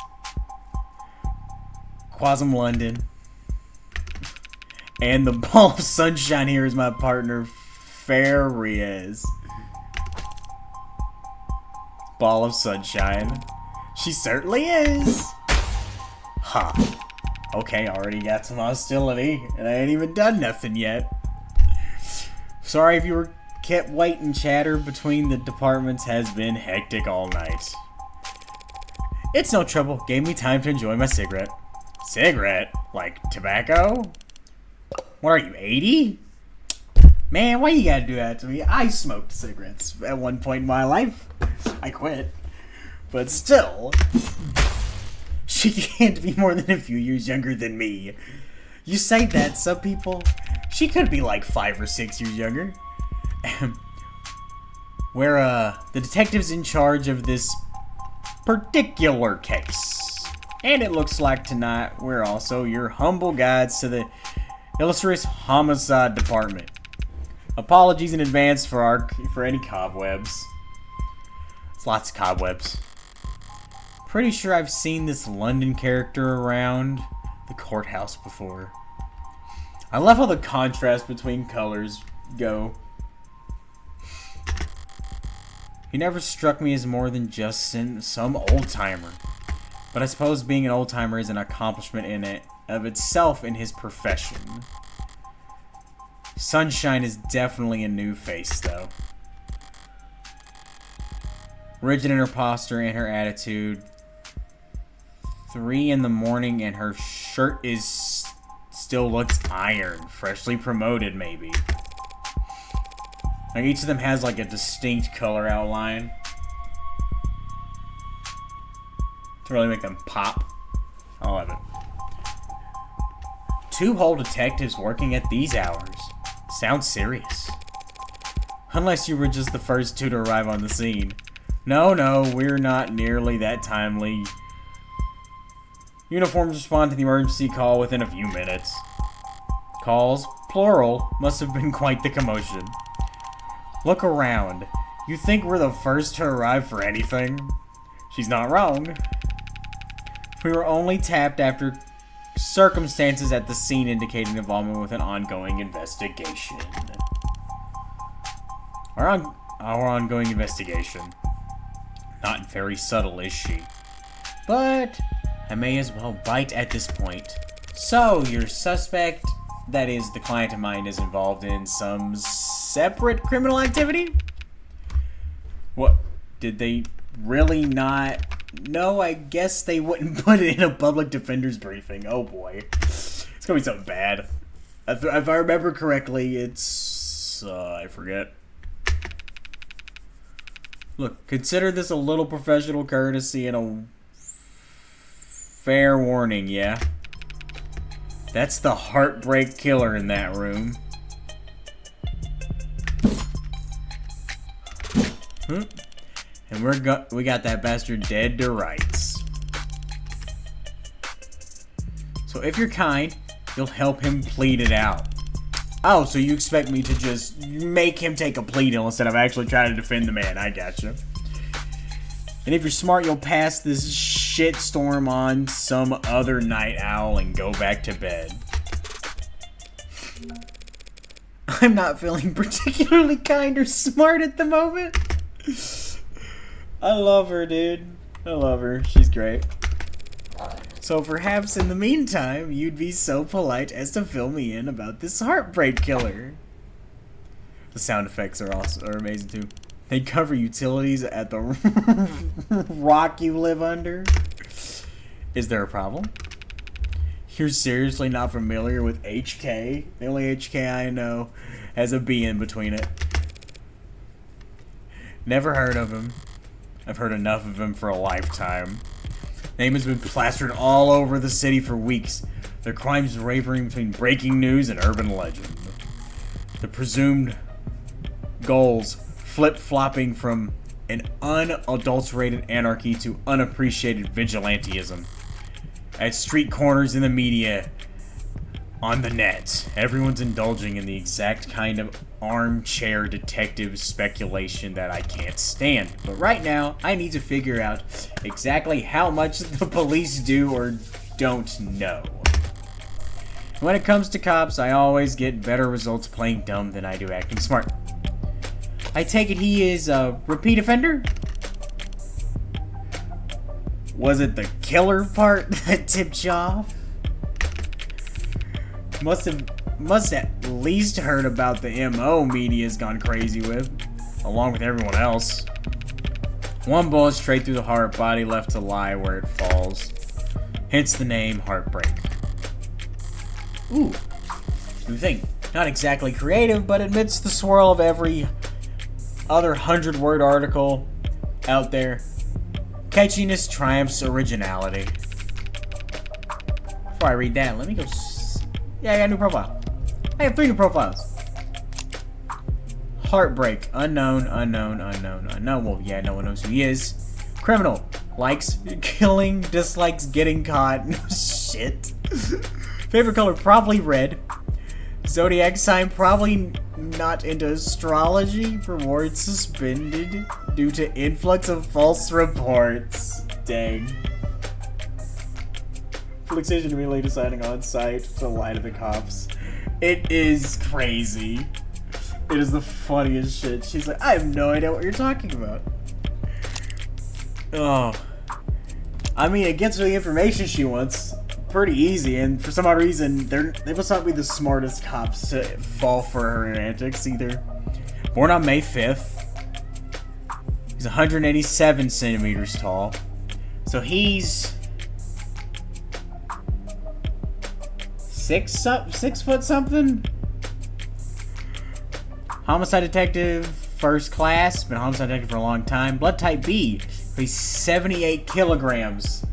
Quasum London. And the ball of sunshine here is my partner, Fair Reyes. Ball of sunshine. She certainly is. Ha. Huh. Okay, already got some hostility, and I ain't even done nothing yet. Sorry if you were kept waiting. Chatter between the departments has been hectic all night. It's no trouble. Gave me time to enjoy my cigarette. Cigarette? Like tobacco? What are you, 80? Man, why you gotta do that to me? I smoked cigarettes at one point in my life. I quit. But still, she can't be more than a few years younger than me. You say that, some people, she could be like 5 or 6 years younger. We're, the detectives in charge of this particular case. And it looks like tonight we're also your humble guides to the illustrious homicide department. Apologies in advance for any cobwebs. It's lots of cobwebs. Pretty sure I've seen this London character around the courthouse before. I love how the contrast between colors go. He never struck me as more than just some old-timer. But I suppose being an old-timer is an accomplishment in it of itself in his profession. Sunshine is definitely a new face, though. Rigid in her posture and her attitude. 3 in the morning and her shirt still looks iron. Freshly promoted, maybe. Like each of them has like a distinct color outline to really make them pop. I love it. 2 whole detectives working at these hours. Sounds serious. Unless you were just the first 2 to arrive on the scene. No, we're not nearly that timely. Uniforms respond to the emergency call within a few minutes. Calls, plural, must have been quite the commotion. Look around. You think we're the first to arrive for anything? She's not wrong. We were only tapped after circumstances at the scene indicating involvement with an ongoing investigation. Our our ongoing investigation. Not very subtle, is she? But I may as well bite at this point. So, your suspect, that is, the client of mine, is involved in some separate criminal activity? What? Did they really not? No, I guess they wouldn't put it in a public defender's briefing. Oh boy. It's gonna be something bad. If I remember correctly, it's... I forget. Look, consider this a little professional courtesy and a fair warning, yeah? That's the heartbreak killer in that room. And we got that bastard dead to rights. So if you're kind, you'll help him plead it out. Oh, so you expect me to just make him take a plea deal instead of actually trying to defend the man. I gotcha. And if you're smart, you'll pass this shitstorm on some other night owl and go back to bed. I'm not feeling particularly kind or smart at the moment. I love her, dude. I love her. She's great. So perhaps in the meantime, you'd be so polite as to fill me in about this heartbreak killer. The sound effects are amazing too. They cover utilities at the rock you live under. Is there a problem? You're seriously not familiar with HK? The only HK I know has a B in between it. Never heard of him. I've heard enough of him for a lifetime. Name has been plastered all over the city for weeks. Their crimes wavering between breaking news and urban legend. The presumed goals flip-flopping from an unadulterated anarchy to unappreciated vigilantism. At street corners in the media, on the net, everyone's indulging in the exact kind of armchair detective speculation that I can't stand. But right now, I need to figure out exactly how much the police do or don't know. When it comes to cops, I always get better results playing dumb than I do acting smart. I take it he is a repeat offender? Was it the killer part that tipped you off? Must at least heard about the MO media's gone crazy with, along with everyone else. One bullet straight through the heart, body left to lie where it falls. Hence the name Heartbreak. Ooh, new thing. Not exactly creative, but amidst the swirl of every other 100-word article out there, catchiness triumphs originality. Before I read that, let me go... Yeah, I got a new profile. I have 3 new profiles. Heartbreak. Unknown. Well, yeah, no one knows who he is. Criminal. Likes killing, dislikes getting caught. Shit. Favorite color, probably red. Zodiac sign, probably not into astrology. Reward suspended due to influx of false reports. Dang. Fixation immediately deciding on site to lie to the cops. It is crazy. It is the funniest shit. She's like, I have no idea what you're talking about. Oh. I mean, it gets her the information she wants pretty easy, and for some odd reason, they must not be the smartest cops to fall for her antics either. Born on May 5th. He's 187 centimeters tall. So he's 6 foot something? Homicide detective, first class, been a homicide detective for a long time. Blood type B, he's 78 kilograms.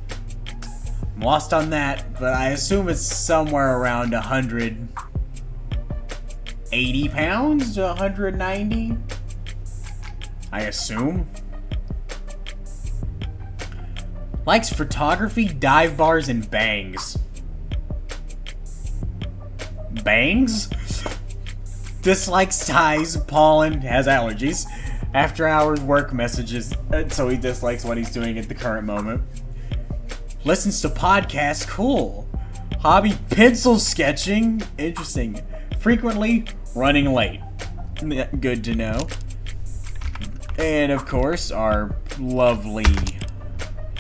I'm lost on that, but I assume it's somewhere around 180 pounds to 190. I assume. Likes photography, dive bars, and bangs. Bangs? Dislikes ties, pollen, has allergies. After hours work messages, so he dislikes what he's doing at the current moment. Listens to podcasts, cool. Hobby, pencil sketching, interesting. Frequently running late, good to know. And of course, our lovely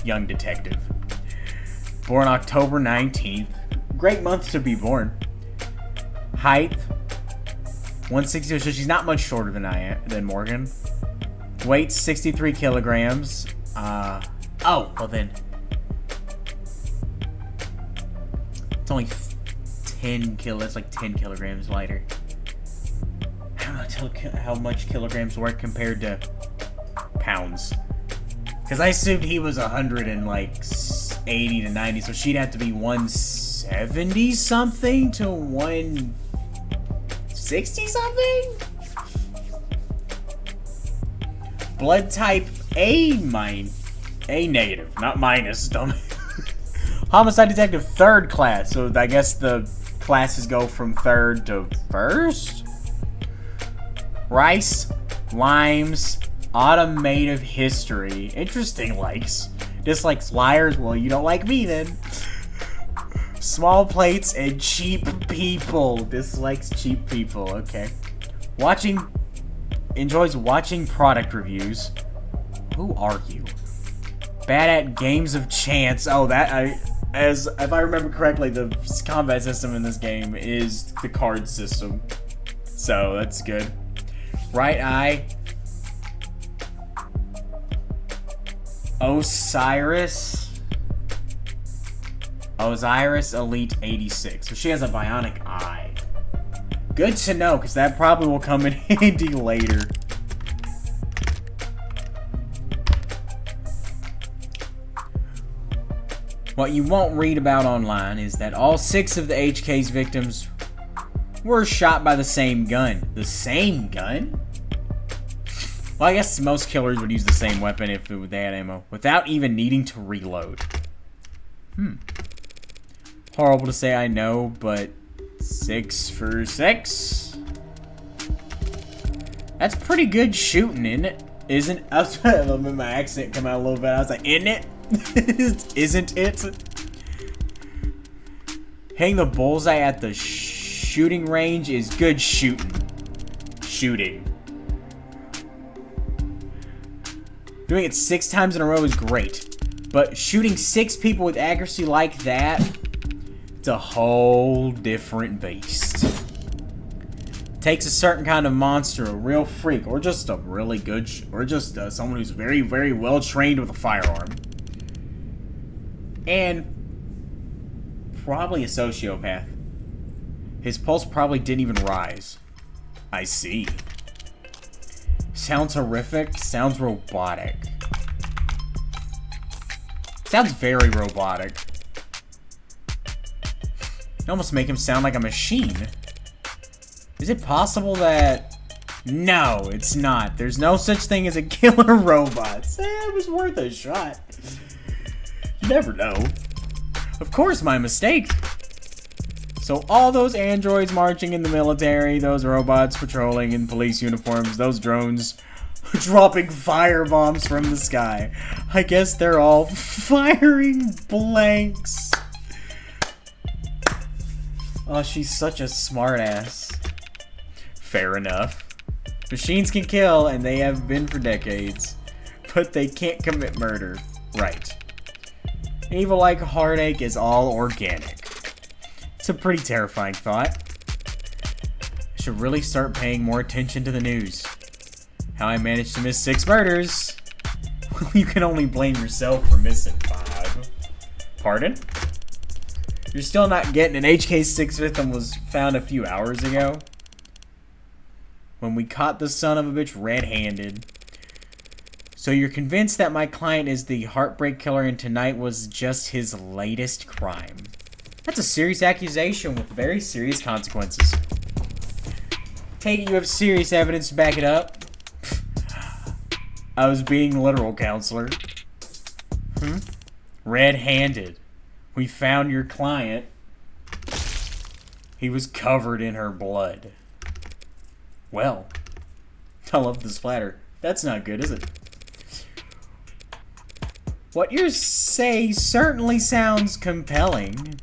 young detective. Born October 19th. Great month to be born. Height 160, so she's not much shorter than Morgan. Weight 63 kilograms. Oh, well then. It's only 10 that's like 10 kilograms lighter. I don't know how much kilograms work compared to pounds. Because I assumed he was 180 to 90, so she'd have to be 170 something to 160 something? Blood type A negative, not minus, dumb. Homicide detective 3rd class, so I guess the classes go from 3rd to 1st? Rice, limes, automotive history. Interesting likes. Dislikes liars, well you don't like me then. Small plates and cheap people. Dislikes cheap people, okay. Enjoys watching product reviews. Who are you? Bad at games of chance. Oh, if I remember correctly, the combat system in this game is the card system. So, that's good. Right eye. Osiris Elite 86. So she has a bionic eye. Good to know, because that probably will come in handy later. What you won't read about online is that all 6 of the HK's victims were shot by the same gun. The same gun? Well, I guess most killers would use the same weapon if they had ammo, without even needing to reload. Horrible to say, I know, but 6 for 6? That's pretty good shooting, isn't it? Isn't I was trying to let my accent come out a little bit. I was like, isn't it? Isn't it? Hitting the bullseye at the shooting range is good shooting. Doing it 6 times in a row is great. But shooting 6 people with accuracy like that, it's a whole different beast. Takes a certain kind of monster, a real freak, or just a really good, or just someone who's very, very well trained with a firearm. And probably a sociopath. His pulse probably didn't even rise. I see. Sounds horrific, sounds robotic. Sounds very robotic. You almost make him sound like a machine. Is it possible that... No, it's not. There's no such thing as a killer robot. It was worth a shot. You never know. Of course, my mistake. So all those androids marching in the military, those robots patrolling in police uniforms, those drones dropping fire bombs from the sky. I guess they're all firing blanks. Oh, she's such a smartass. Fair enough. Machines can kill, and they have been for decades. But they can't commit murder. Right. Evil like heartache is all organic. It's a pretty terrifying thought. I should really start paying more attention to the news. How I managed to miss 6 murders. Well, you can only blame yourself for missing 5. Pardon? You're still not getting an HK's 6th victim was found a few hours ago. When we caught the son of a bitch red-handed. So you're convinced that my client is the heartbreak killer and tonight was just his latest crime. That's a serious accusation with very serious consequences. Take it you have serious evidence to back it up. I was being literal, counselor. Red-handed. We found your client. He was covered in her blood. Well, I love this splatter. That's not good, is it? What you say certainly sounds compelling.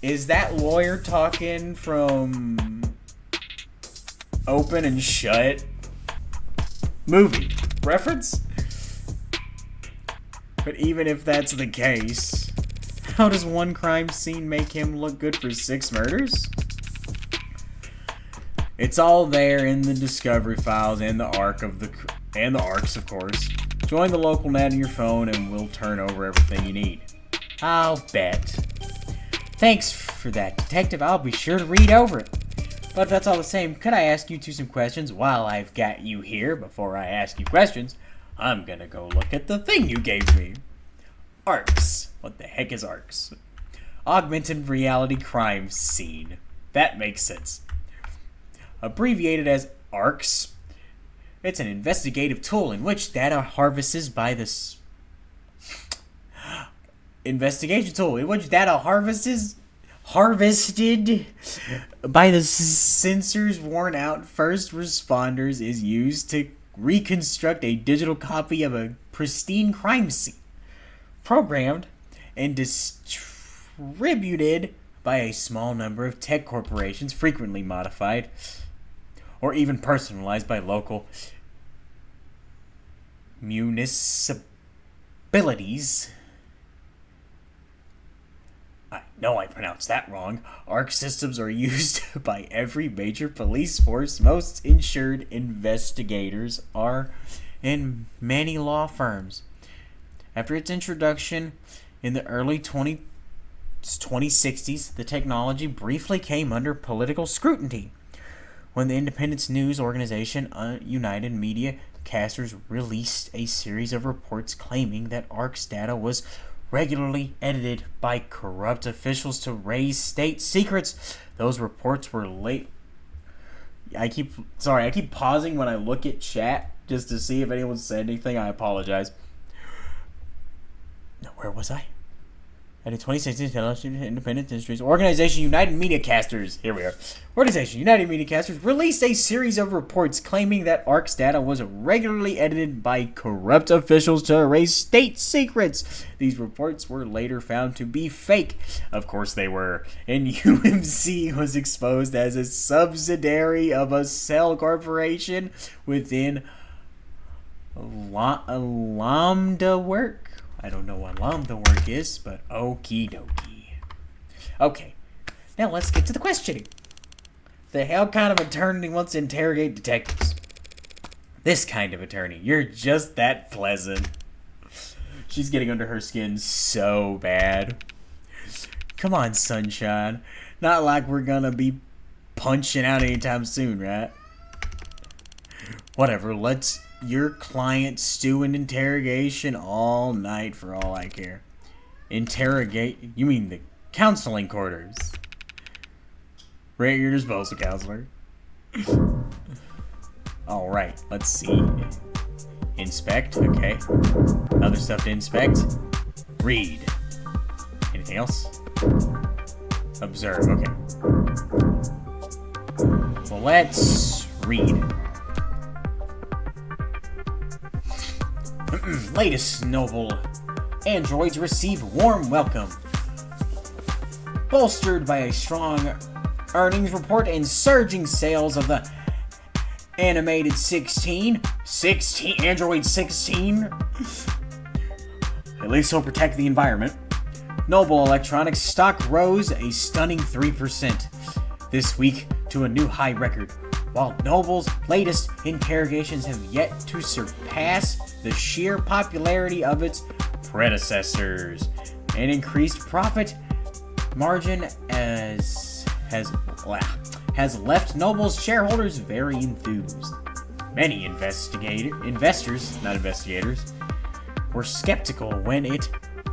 Is that lawyer talking from Open and Shut? movie reference? But even if that's the case, how does one crime scene make him look good for 6 murders? It's all there in the discovery files and the arcs, of course. Join the local net on your phone and we'll turn over everything you need. I'll bet. Thanks for that, Detective. I'll be sure to read over it. But if that's all the same, could I ask you some questions while I've got you here? Before I ask you questions, I'm gonna go look at the thing you gave me. ARCS. What the heck is ARCS? Augmented Reality Crime Scene. That makes sense. Abbreviated as ARCS, it's an investigative tool in which data harvested by the sensors worn out first responders is used to reconstruct a digital copy of a pristine crime scene, programmed and distributed by a small number of tech corporations, frequently modified or even personalized by local municipalities. I know I pronounced that wrong. ARC systems are used by every major police force. Most insured investigators are in many law firms. After its introduction in the early 2060s, the technology briefly came under political scrutiny when the independent news organization United Media Casters released a series of reports claiming that ARC's data was regularly edited by corrupt officials to raise state secrets. Those reports were late. I keep pausing when I look at chat just to see if anyone said anything. I apologize. No, where was I? At a 2016 Independent Industries Organization United Media Casters. Here we are. Organization United Media Casters released a series of reports claiming that ARC's data was regularly edited by corrupt officials to erase state secrets. These reports were later found to be fake. Of course they were. And UMC was exposed as a subsidiary of a cell corporation within Lambda Work. I don't know what Lambda Work is, but okie dokie. Okay, now let's get to the questioning. The hell kind of attorney wants to interrogate detectives? This kind of attorney. You're just that pleasant. She's getting under her skin so bad. Come on, sunshine. Not like we're gonna be punching out anytime soon, right? Whatever, let's your client stew in interrogation all night for all I care. Interrogate? You mean the counseling quarters? Right at your disposal, counselor. Alright, let's see. Inspect, okay. Other stuff to inspect. Read. Anything else? Observe, okay. Well, let's read. Latest Noble androids receive warm welcome. Bolstered by a strong earnings report and surging sales of the animated 16 Android 16. At least he'll protect the environment. Noble Electronics stock rose a stunning 3% this week to a new high record, while Noble's latest interrogations have yet to surpass the sheer popularity of its predecessors. An increased profit margin has left Noble's shareholders very enthused. Many investors were skeptical when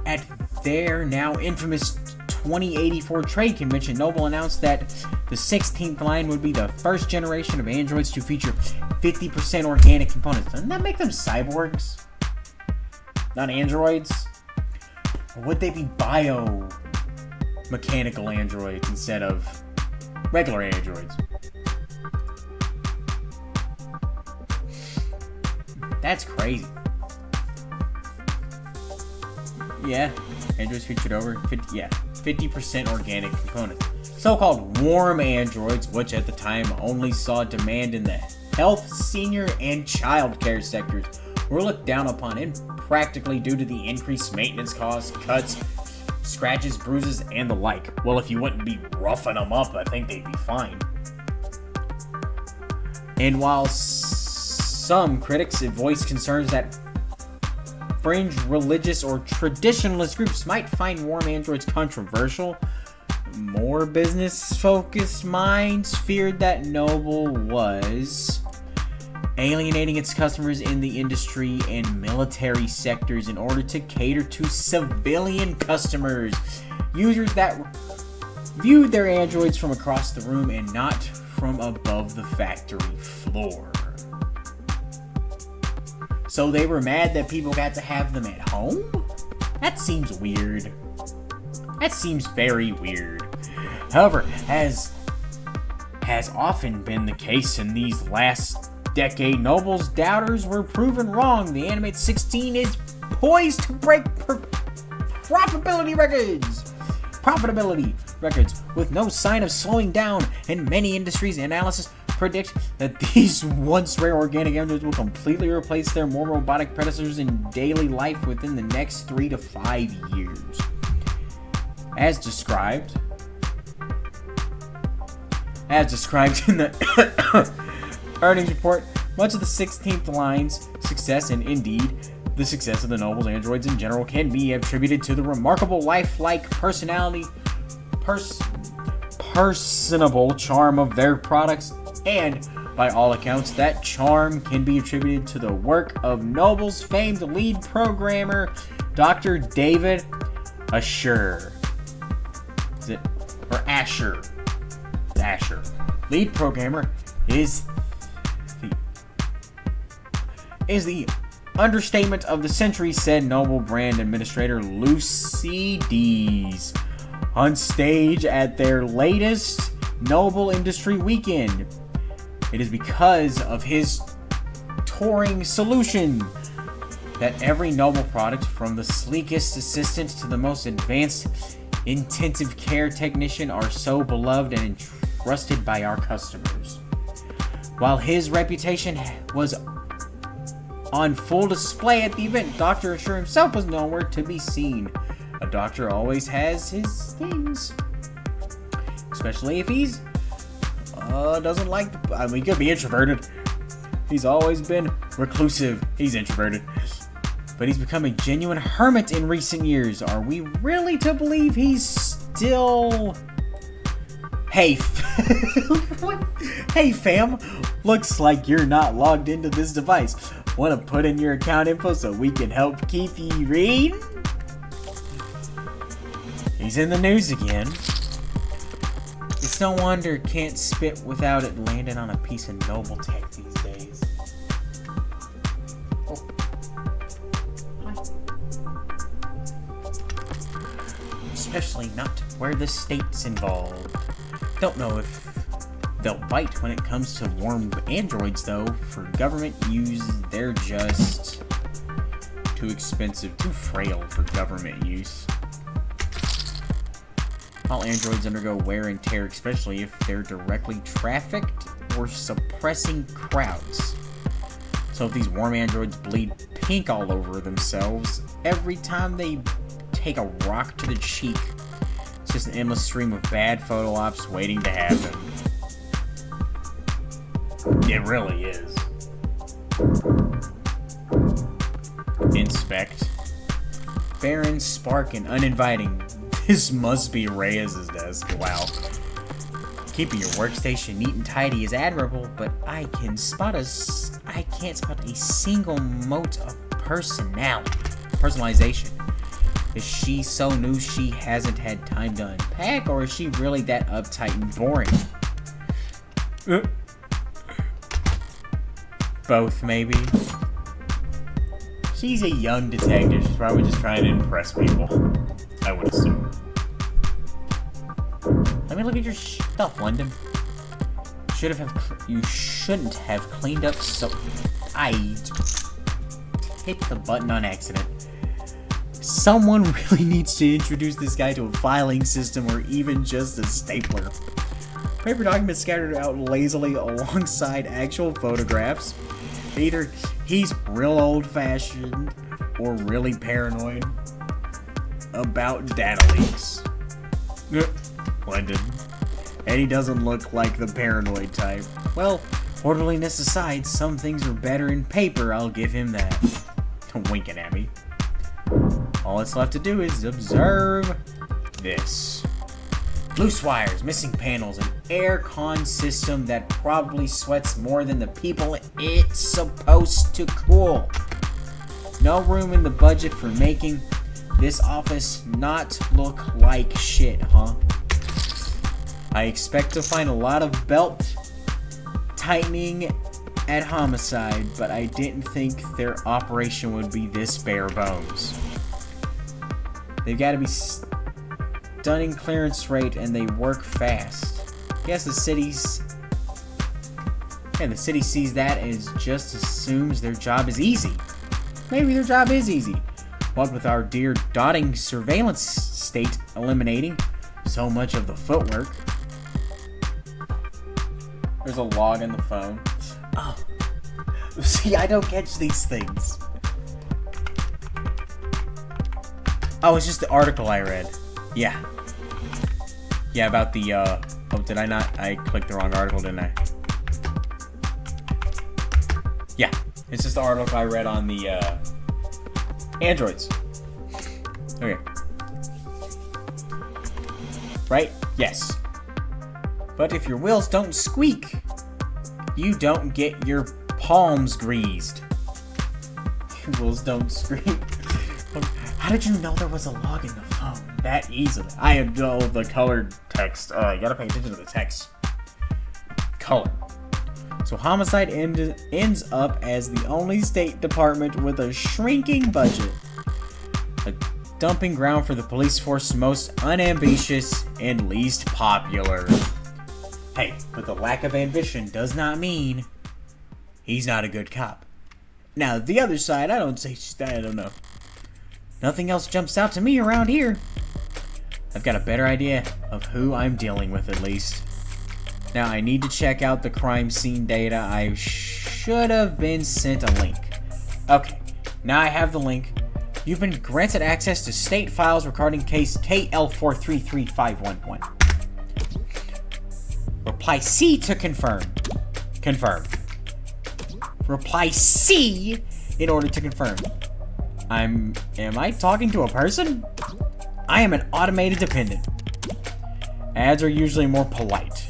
at their now infamous 2084 trade convention, Noble announced that the 16th line would be the first generation of androids to feature 50% organic components. Doesn't that make them cyborgs? Not androids? Or would they be bio-mechanical androids instead of regular androids? That's crazy. Yeah, androids featured over 50% organic components. So-called warm androids, which at the time only saw demand in the health, senior, and child care sectors were looked down upon, and practically due to the increased maintenance costs, cuts, scratches, bruises, and the like. Well, if you wouldn't be roughing them up, I think they'd be fine. And while some critics have voiced concerns that fringe religious or traditionalist groups might find warm androids controversial, more business-focused minds feared that Noble was alienating its customers in the industry and military sectors in order to cater to civilian customers, users that viewed their androids from across the room and not from above the factory floor. So they were mad that people got to have them at home? That seems weird. That seems very weird. However, as has often been the case in these last decade, Noble's doubters were proven wrong. The Animate 16 is poised to break profitability records with no sign of slowing down, and many industries analysis predict that these once rare organic androids will completely replace their more robotic predecessors in daily life within the next 3 to 5 years. As described in the earnings report, much of the 16th line's success, and indeed the success of the Noble's androids in general, can be attributed to the remarkable lifelike personable charm of their products, and by all accounts, that charm can be attributed to the work of Noble's famed lead programmer, Dr. David Asher. Is it? Or Asher. Asher. Lead programmer is the understatement of the century, said Noble brand administrator Lucy Dees on stage at their latest Noble Industry Weekend. It is because of his touring solution that every Noble product, from the sleekest assistant to the most advanced intensive care technician, are so beloved and entrusted by our customers. While his reputation was on full display at the event, Dr. Asher himself was nowhere to be seen. A doctor always has his things, especially if he's doesn't like he could be introverted. He's always been reclusive. He's introverted, but he's become a genuine hermit in recent years. Are we really to believe he's still... Hey fam, looks like you're not logged into this device. Want to put in your account info so we can help keep you reading? He's in the news again. It's no wonder can't spit without it landing on a piece of Noble tech these days. Oh. Hi. Especially not where the state's involved. Don't know if they'll bite when it comes to warm androids, though. For government use, they're just too expensive, too frail for government use. All androids undergo wear and tear, especially if they're directly trafficked or suppressing crowds. So if these warm androids bleed pink all over themselves every time they take a rock to the cheek, it's just an endless stream of bad photo ops waiting to happen. It really is. Inspect. Barren, spark, and uninviting. This must be Reyes' desk. Wow. Keeping your workstation neat and tidy is admirable, but I can't spot a single mote of personalization. Is she so new she hasn't had time to unpack, or is she really that uptight and boring? Both, maybe. She's a young detective. She's probably just trying to impress people, I would assume. Let me look at your stuff, London. You shouldn't have cleaned up so... I hit the button on accident. Someone really needs to introduce this guy to a filing system or even just a stapler. Paper documents scattered out lazily alongside actual photographs. Either he's real old-fashioned or really paranoid about data leaks. Blended. And he doesn't look like the paranoid type. Well, orderliness aside, some things are better in paper, I'll give him that. Winking at me. All that's left to do is observe this. Loose wires, missing panels, an air con system that probably sweats more than the people it's supposed to cool. No room in the budget for making this office not look like shit, huh? I expect to find a lot of belt tightening at Homicide, but I didn't think their operation would be this bare bones. They've got to be stunning clearance rate, and they work fast. Guess the city sees that and just assumes their job is easy. Maybe their job is easy. What with our dear dotting surveillance state eliminating so much of the footwork. There's a log in the phone. Oh. See, I don't catch these things. Oh, it's just the article I read. Yeah. Yeah, about the, oh, did I not? I clicked the wrong article, didn't I? Yeah. It's just the article I read on the, androids. Okay. Right? Yes. But if your wheels don't squeak, you don't get your palms greased. Your wheels don't squeak. How did you know there was a log in the phone that easily? I know the colored text. You gotta pay attention to the text. Color. So Homicide ends up as the only state department with a shrinking budget. A dumping ground for the police force's most unambitious and least popular. Hey, but the lack of ambition does not mean he's not a good cop. Now, the other side, I don't know. Nothing else jumps out to me around here. I've got a better idea of who I'm dealing with, at least. Now, I need to check out the crime scene data. I should have been sent a link. Okay, now I have the link. You've been granted access to state files regarding case KL433511. Reply C to confirm. Confirm. Reply C in order to confirm. Am I talking to a person? I am an automated dependent. Ads are usually more polite.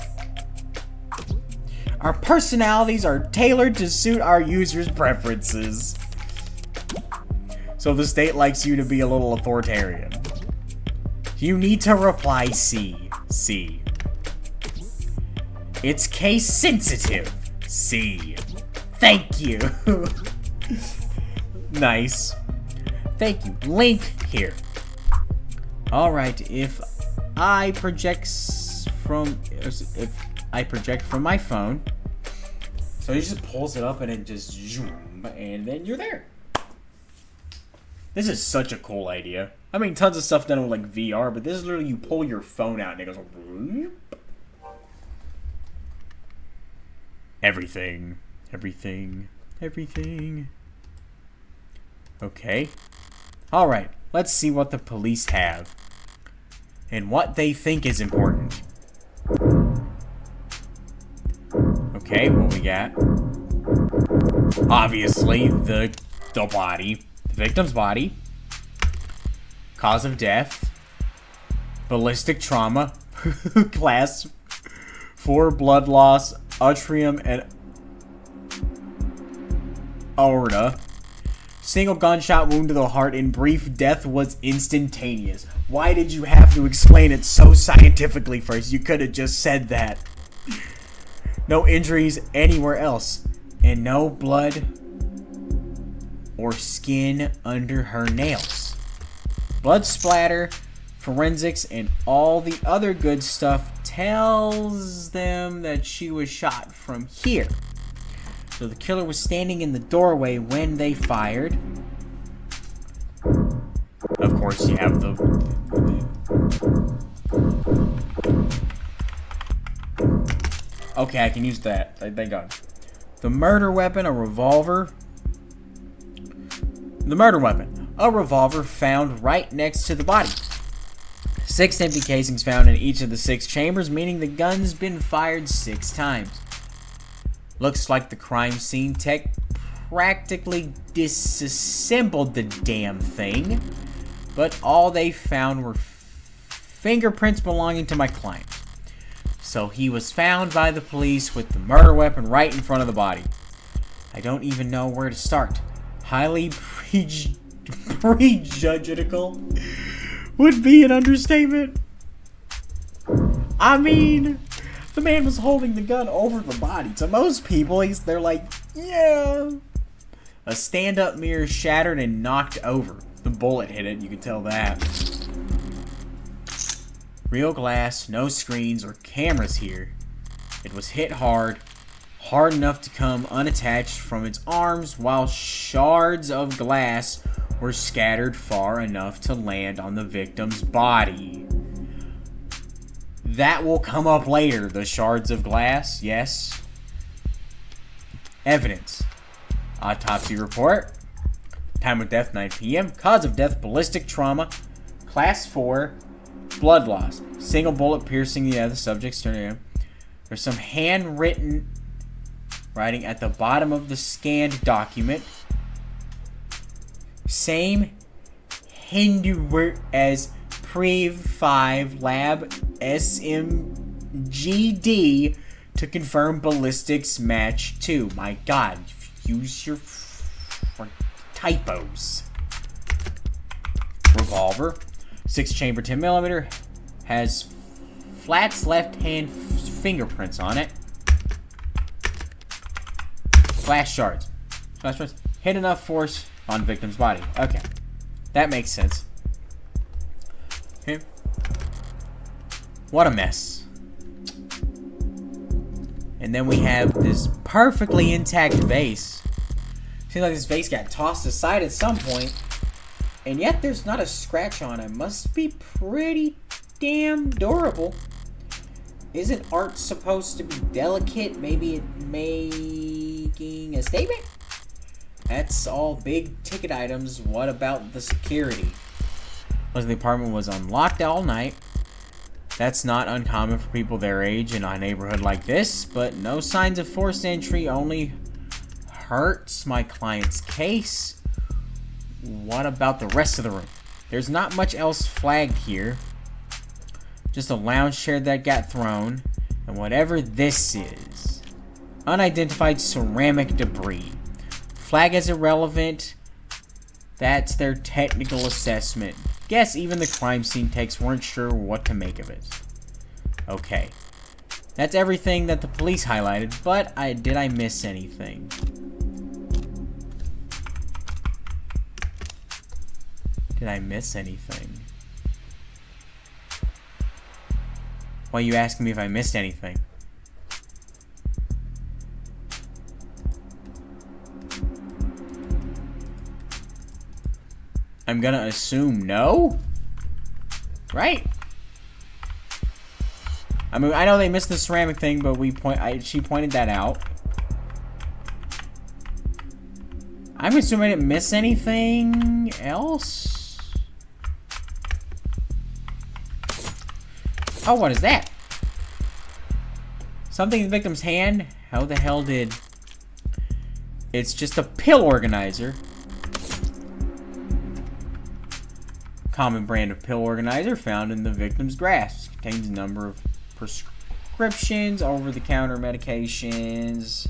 Our personalities are tailored to suit our users' preferences. So the state likes you to be a little authoritarian. You need to reply C. C. It's case sensitive. C. Thank you. Nice. Thank you. Link here. Alright, if I project from my phone, so he just pulls it up and it just zoom, and then you're there. This is such a cool idea. I mean, tons of stuff done with like VR, but this is literally you pull your phone out and it goes whoop. Everything. Okay. Alright, let's see what the police have. And what they think is important. Okay, what we got? Obviously, the body. The victim's body. Cause of death. Ballistic trauma. Class 4 blood loss. Atrium and aorta. Single gunshot wound to the heart. In brief, death was instantaneous. Why did you have to explain it so scientifically first? You could have just said that. No injuries anywhere else. And no blood or skin under her nails. Blood splatter, forensics, and all the other good stuff tells them that she was shot from here. So the killer was standing in the doorway when they fired. Of course, you have the Okay, I can use that. Thank God. The murder weapon, a revolver. The murder weapon, a revolver found right next to the body. 6 empty casings found in each of the 6 chambers, meaning the gun's been fired 6 times. Looks like the crime scene tech practically disassembled the damn thing, but all they found were fingerprints belonging to my client. So he was found by the police with the murder weapon right in front of the body. I don't even know where to start. Highly prejudicial would be an understatement. I mean, the man was holding the gun over the body. To most people, they're like, yeah. A stand-up mirror shattered and knocked over. The bullet hit it, you can tell that. Real glass, no screens or cameras here. It was hit hard enough to come unattached from its arms, while shards of glass were scattered far enough to land on the victim's body. That will come up later, the shards of glass, yes. Evidence. Autopsy report. Time of death, 9 p.m. Cause of death, ballistic trauma. Class 4, blood loss. Single bullet piercing the other subject's sternum. There's some handwritten writing at the bottom of the scanned document. Same Hindu word as Prev 5 Lab SMGD to confirm ballistics match 2. My God, use your typos. Revolver, 6-chamber 10mm, has Flat's left hand fingerprints on it. Flash shards. Hit enough force on victim's body. Okay. That makes sense. Okay. What a mess. And then we have this perfectly intact vase. Seems like this vase got tossed aside at some point. And yet there's not a scratch on it. Must be pretty damn durable. Isn't art supposed to be delicate? Maybe it making a statement? That's all big ticket items. What about the security? Well, the apartment was unlocked all night. That's not uncommon for people their age in a neighborhood like this, but no signs of forced entry only hurts my client's case. What about the rest of the room? There's not much else flagged here. Just a lounge chair that got thrown, and whatever this is. Unidentified ceramic debris. Flag as irrelevant. That's their technical assessment. Guess even the crime scene techs weren't sure what to make of it. Okay. That's everything that the police highlighted, but did I miss anything? Did I miss anything? Why are you asking me if I missed anything? I'm gonna assume no? Right? I mean, I know they missed the ceramic thing, but she pointed that out. I'm assuming I didn't miss anything else? Oh, what is that? Something in the victim's hand? How the hell did... It's just a pill organizer. Common brand of pill organizer found in the victim's grasp. Contains a number of prescriptions, over-the-counter medications,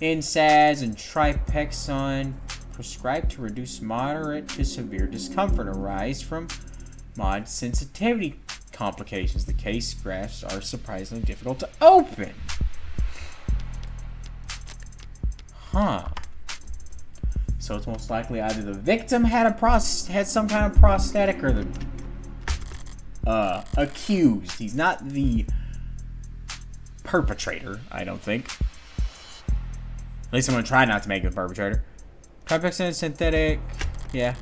NSAIDs, and Tripexon, prescribed to reduce moderate to severe discomfort arising from mod sensitivity complications. The case grafts are surprisingly difficult to open. Huh. So it's most likely either the victim had some kind of prosthetic, or the accused. He's not the perpetrator, I don't think. At least I'm gonna try not to make it the perpetrator. Tripexan synthetic, yeah.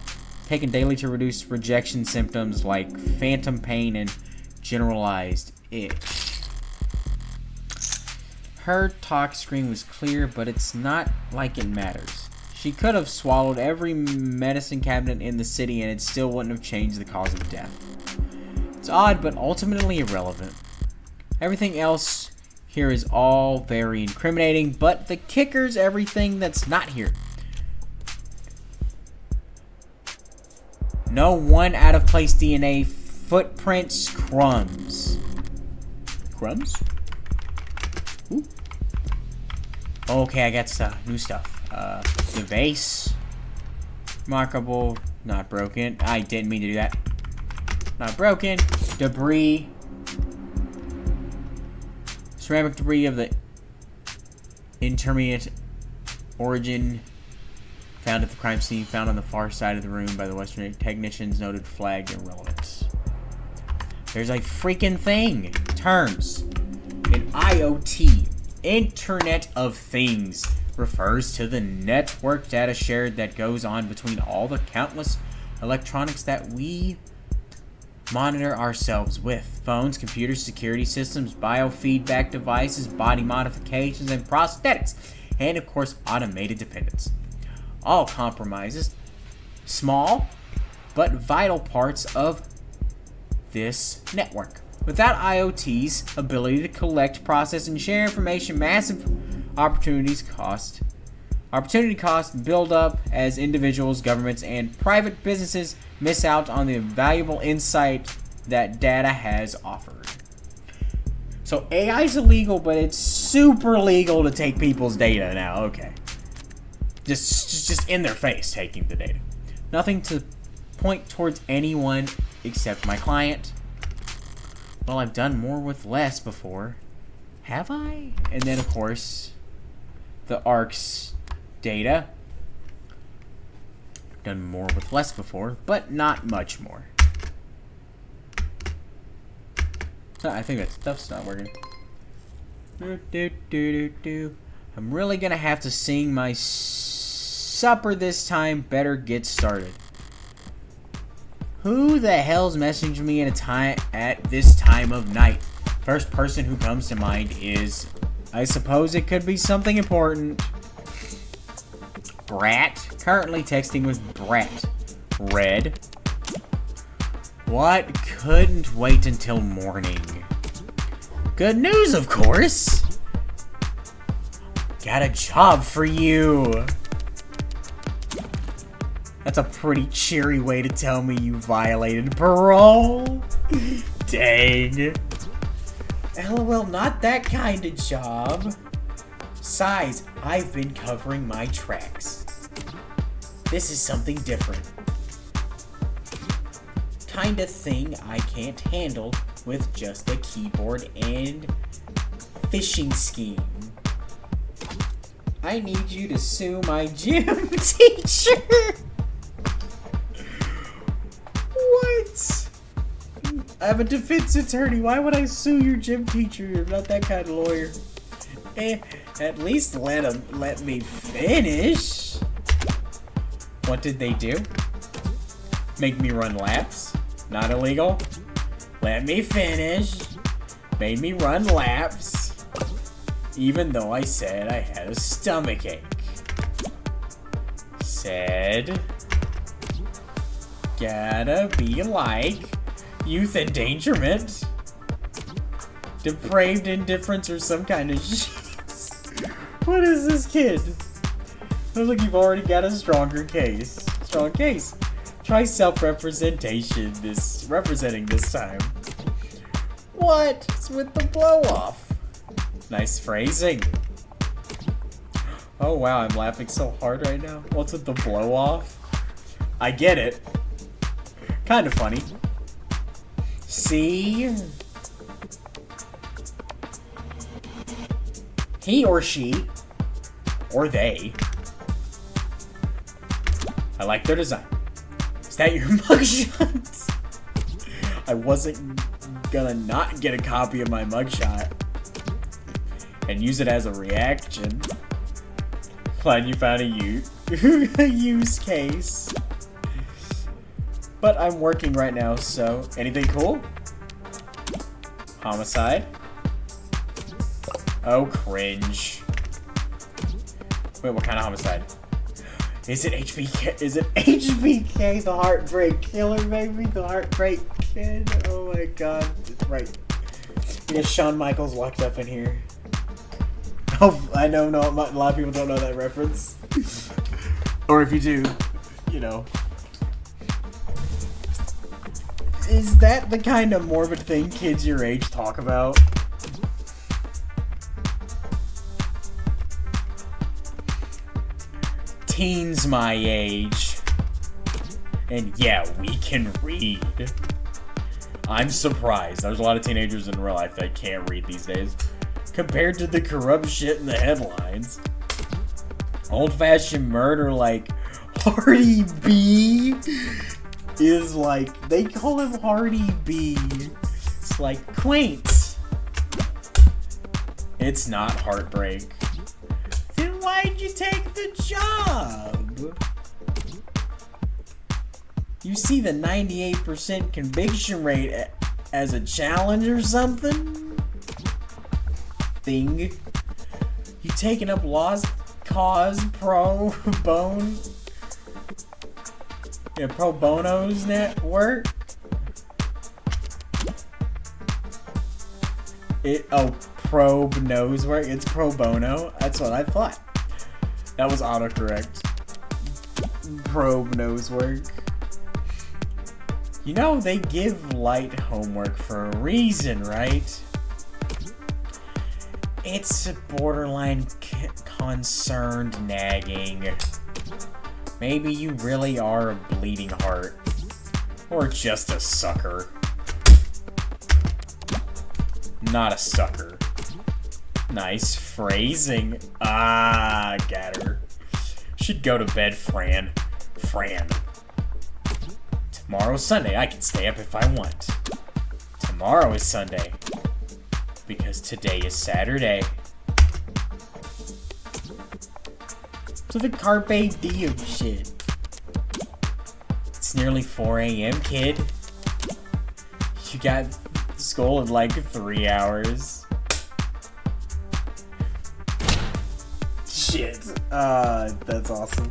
Taken daily to reduce rejection symptoms like phantom pain and generalized itch. Her talk screen was clear, but it's not like it matters. She could have swallowed every medicine cabinet in the city and it still wouldn't have changed the cause of death. It's odd, but ultimately irrelevant. Everything else here is all very incriminating, but the kicker's everything that's not here. No one out-of-place DNA footprints. Crumbs. Crumbs? Ooh. Okay, I got new stuff. The vase. Remarkable. Not broken. I didn't mean to do that. Not broken. Debris. Ceramic debris of the intermediate origin. Found at the crime scene. Found on the far side of the room by the Western technicians. Noted flagged irrelevance. There's a freaking thing. Terms. An IoT. Internet of Things. Refers to the network data shared that goes on between all the countless electronics that we monitor ourselves with. Phones, computers, security systems, biofeedback devices, body modifications, and prosthetics. And of course, automated dependents. All compromises small but vital parts of this network. Without IoT's ability to collect, process, and share information, massive opportunity cost build up as individuals, governments, and private businesses miss out on the valuable insight that data has offered. So AI is illegal, but it's super legal to take people's data now. Okay. Just in their face taking the data. Nothing to point towards anyone except my client. Well, I've done more with less before. Have I? And then, of course, the ARC's data. Done more with less before, but not much more. Oh, I think that stuff's not working. I'm really gonna have to sing my supper this time. Better get started. Who the hell's messaging me at this time of night? First person who comes to mind is, I suppose it could be something important. Brat. Currently texting with Brat. Red. What? Couldn't wait until morning. Good news, of course. Got a job for you. That's a pretty cheery way to tell me you violated parole. Dang. LOL, not that kind of job. Besides, I've been covering my tracks. This is something different. Kind of thing I can't handle with just a keyboard and phishing scheme. I need you to sue my gym teacher. What? I'm a defense attorney. Why would I sue your gym teacher? You're not that kind of lawyer. At least let me finish. What did they do? Make me run laps? Not illegal. Let me finish. Made me run laps. Even though I said I had a stomachache. Said, gotta be like youth endangerment, depraved indifference, or some kind of shit. What is this kid? Looks like you've already got a stronger case. Strong case. Try self-representation representing this time. What's with the blow-off? Nice phrasing. Oh wow, I'm laughing so hard right now. What's with the blow-off? I get it. Kind of funny. See? He or she, or they. I like their design. Is that your mugshot? I wasn't gonna not get a copy of my mugshot and use it as a reaction. Glad you found a use case. But I'm working right now, so anything cool? Homicide. Oh, cringe. Wait, what kind of homicide? Is it HBK? Is it HBK, the Heartbreak Killer, baby? The Heartbreak Kid? Oh my god. Right. Yes, Shawn Michaels locked up in here. Oh, I know, a lot of people don't know that reference. Or if you do, you know. Is that the kind of morbid thing kids your age talk about? Teens my age. And yeah, we can read. I'm surprised. There's a lot of teenagers in real life that can't read these days. Compared to the corrupt shit in the headlines. Old-fashioned murder like Hardy B is like, they call him Hardy B. It's like quaint. It's not heartbreak. Then why'd you take the job? You see the 98% conviction rate as a challenge or something? Thing? You taking up lost cause pro bono's network? Probe knows work. It's pro bono. That's what I thought. That was autocorrect. Probe knows work. You know, they give light homework for a reason, right? It's borderline concerned nagging. Maybe you really are a bleeding heart. Or just a sucker. Not a sucker. Nice phrasing. Ah, got her. Should go to bed, Fran. Tomorrow's Sunday. I can stay up if I want. Tomorrow is Sunday. Because today is Saturday. So the Carpe Diem shit. It's nearly 4 a.m., kid. You got school in like 3 hours. Shit. That's awesome.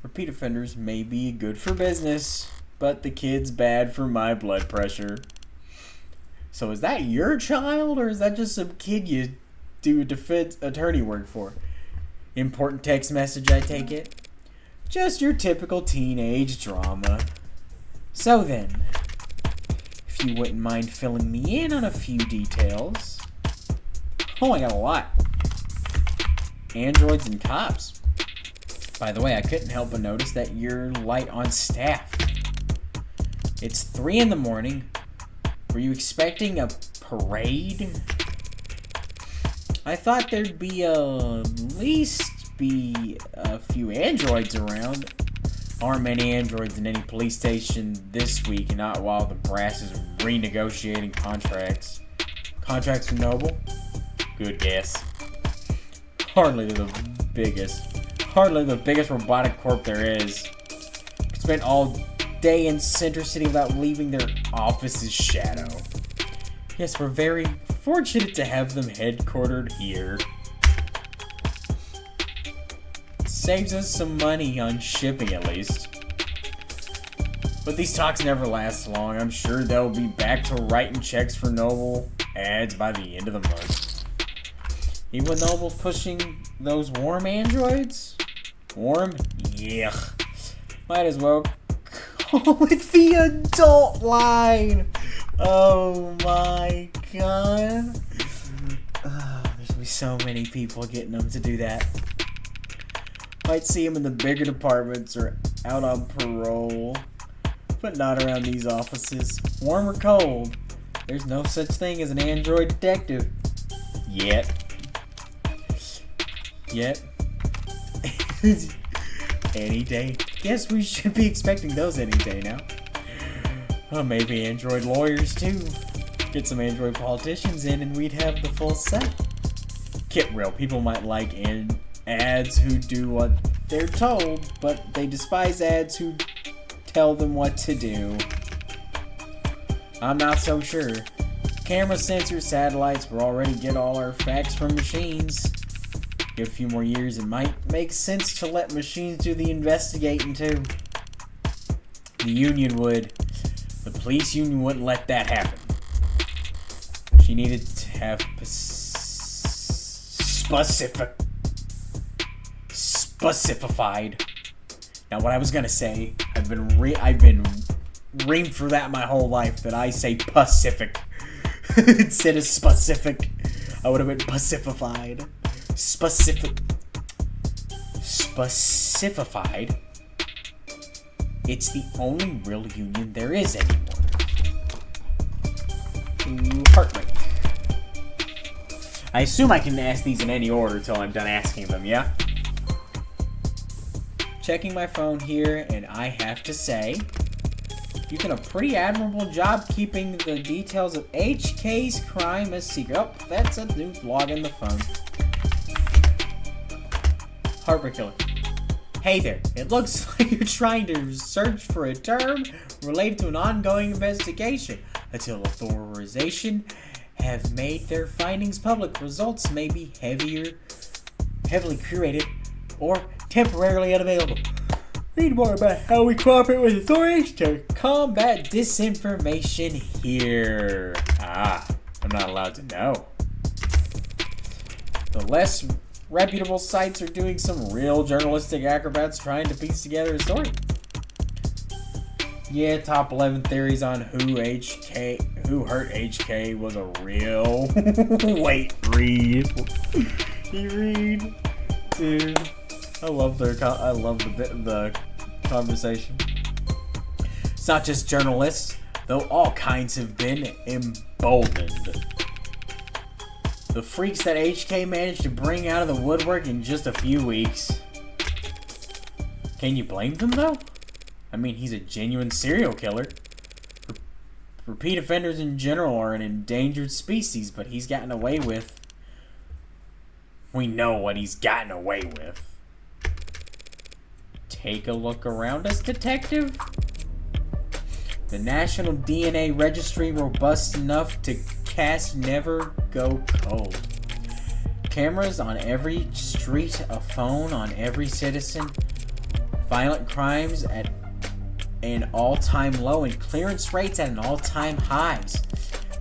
Repeat offenders may be good for business, but the kid's bad for my blood pressure. So is that your child, or is that just some kid you do defense attorney work for? Important text message, I take it? Just your typical teenage drama. So then, if you wouldn't mind filling me in on a few details. Oh, I got a lot. Androids and cops. By the way, I couldn't help but notice that you're light on staff. It's 3 in the morning. Were you expecting a parade? I thought there'd be at least be a few androids around. Aren't many androids in any police station this week, not while the brass is renegotiating contracts. Contracts with Noble? Good guess. Hardly the biggest robotic corp there is. Spent all day in Center City without leaving their office's shadow. Yes, we're very fortunate to have them headquartered here. Saves us some money on shipping, at least. But these talks never last long. I'm sure they'll be back to writing checks for Noble ads by the end of the month. Even with Noble pushing those warm androids? Warm? Yeah. Might as well call it the adult line. Oh my god. There's gonna be so many people getting them to do that. Might see them in the bigger departments or out on parole, but not around these offices. Warm or cold, there's no such thing as an android detective. Yet. Any day. Guess we should be expecting those any day now. Well, maybe android lawyers too. Get some android politicians in and we'd have the full set. Get real, people might like ads who do what they're told, but they despise ads who tell them what to do. I'm not so sure. Camera, sensors, satellites, we'll already get all our facts from machines. Give a few more years, it might make sense to let machines do the investigating too. The union would. The police union wouldn't let that happen. She needed to have specified. Now, what I was gonna say, I've been reamed for that my whole life. That I say Pacific instead of specific. I would have been pacified. Specified. It's the only real union there is anymore. Heartbreak. I assume I can ask these in any order till I'm done asking them, yeah? Checking my phone here, and I have to say, you've done a pretty admirable job keeping the details of HK's crime a secret. Oh, that's a new log in the phone. Heartbreak Killer. Hey there, it looks like you're trying to search for a term related to an ongoing investigation. Until authorization have made their findings public, results may be heavily curated, or temporarily unavailable. Read more about how we cooperate with authorities to combat disinformation here. I'm not allowed to know. The less reputable sites are doing some real journalistic acrobats trying to piece together a story. Yeah, top 11 theories on who hurt HK was a real... Wait, read. You read. Dude, I love the conversation. It's not just journalists, though all kinds have been emboldened. The freaks that HK managed to bring out of the woodwork in just a few weeks. Can you blame them, though? I mean, he's a genuine serial killer. Repeat offenders in general are an endangered species, but he's gotten away with... We know what he's gotten away with. Take a look around us, detective. The National DNA Registry robust enough to cast never go cold. Cameras on every street, a phone on every citizen. Violent crimes at an all-time low and clearance rates at an all-time highs.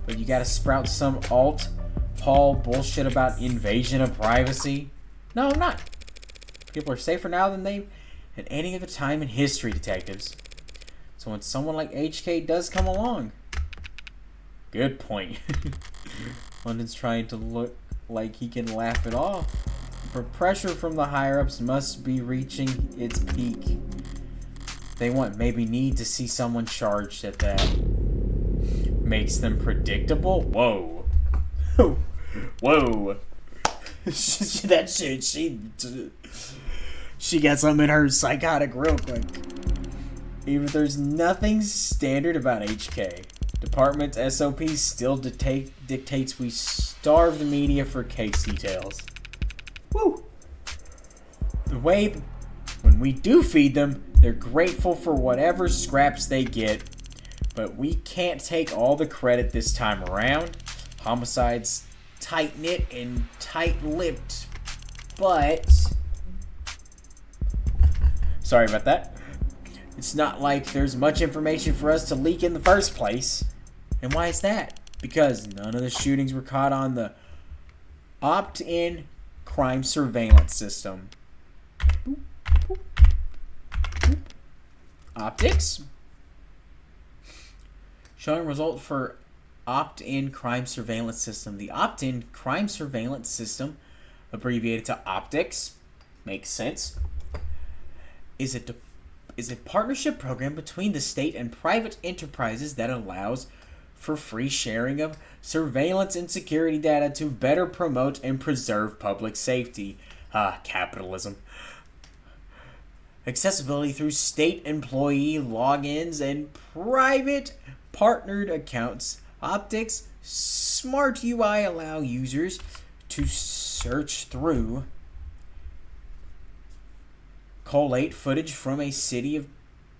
But you gotta sprout some alt-Paul bullshit about invasion of privacy. No, I'm not. People are safer now than they at any other time in history, detectives. So when someone like HK does come along, good point. London's trying to look like he can laugh it off. But pressure from the higher-ups must be reaching its peak. They maybe need to see someone charged at that. Makes them predictable? Whoa. Whoa. That shit, she got something in her psychotic real quick. Even if there's nothing standard about HK, Department's SOP still dictates we starve the media for case details. Woo! When we do feed them, they're grateful for whatever scraps they get, but we can't take all the credit this time around. Homicide's tight-knit and tight-lipped, but... Sorry about that. It's not like there's much information for us to leak in the first place. And why is that? Because none of the shootings were caught on the opt-in crime surveillance system. Optics? Showing result for opt-in crime surveillance system. The opt-in crime surveillance system, abbreviated to optics, makes sense, is a partnership program between the state and private enterprises that allows for free sharing of surveillance and security data to better promote and preserve public safety. Capitalism. Accessibility through state employee logins and private partnered accounts. Optics Smart UI allow users to search through collate footage from a city of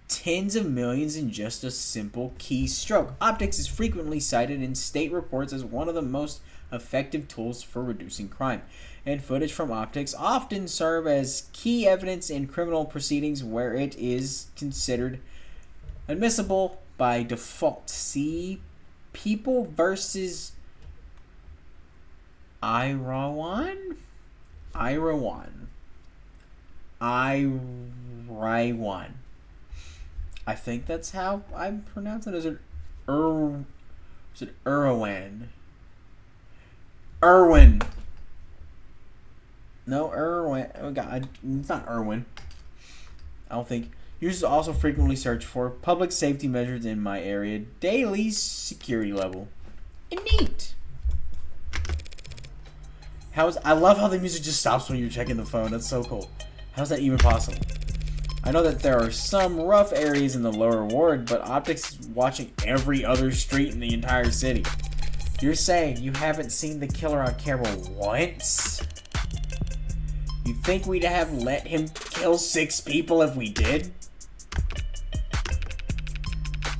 tens of millions in just a simple keystroke. Optics is frequently cited in state reports as one of the most effective tools for reducing crime, and footage from optics often serve as key evidence in criminal proceedings where it is considered admissible by default. See People versus Irawan? I think that's how I pronounce it. Is it Irwin? Irwin. No, Irwin. Oh God, it's not Irwin. I don't think. Users also frequently search for public safety measures in my area, daily security level. Neat. I love how the music just stops when you're checking the phone. That's so cool. How's that even possible? I know that there are some rough areas in the lower ward, but optics is watching every other street in the entire city. You're saying you haven't seen the killer on camera once? You think we'd have let him kill 6 people if we did?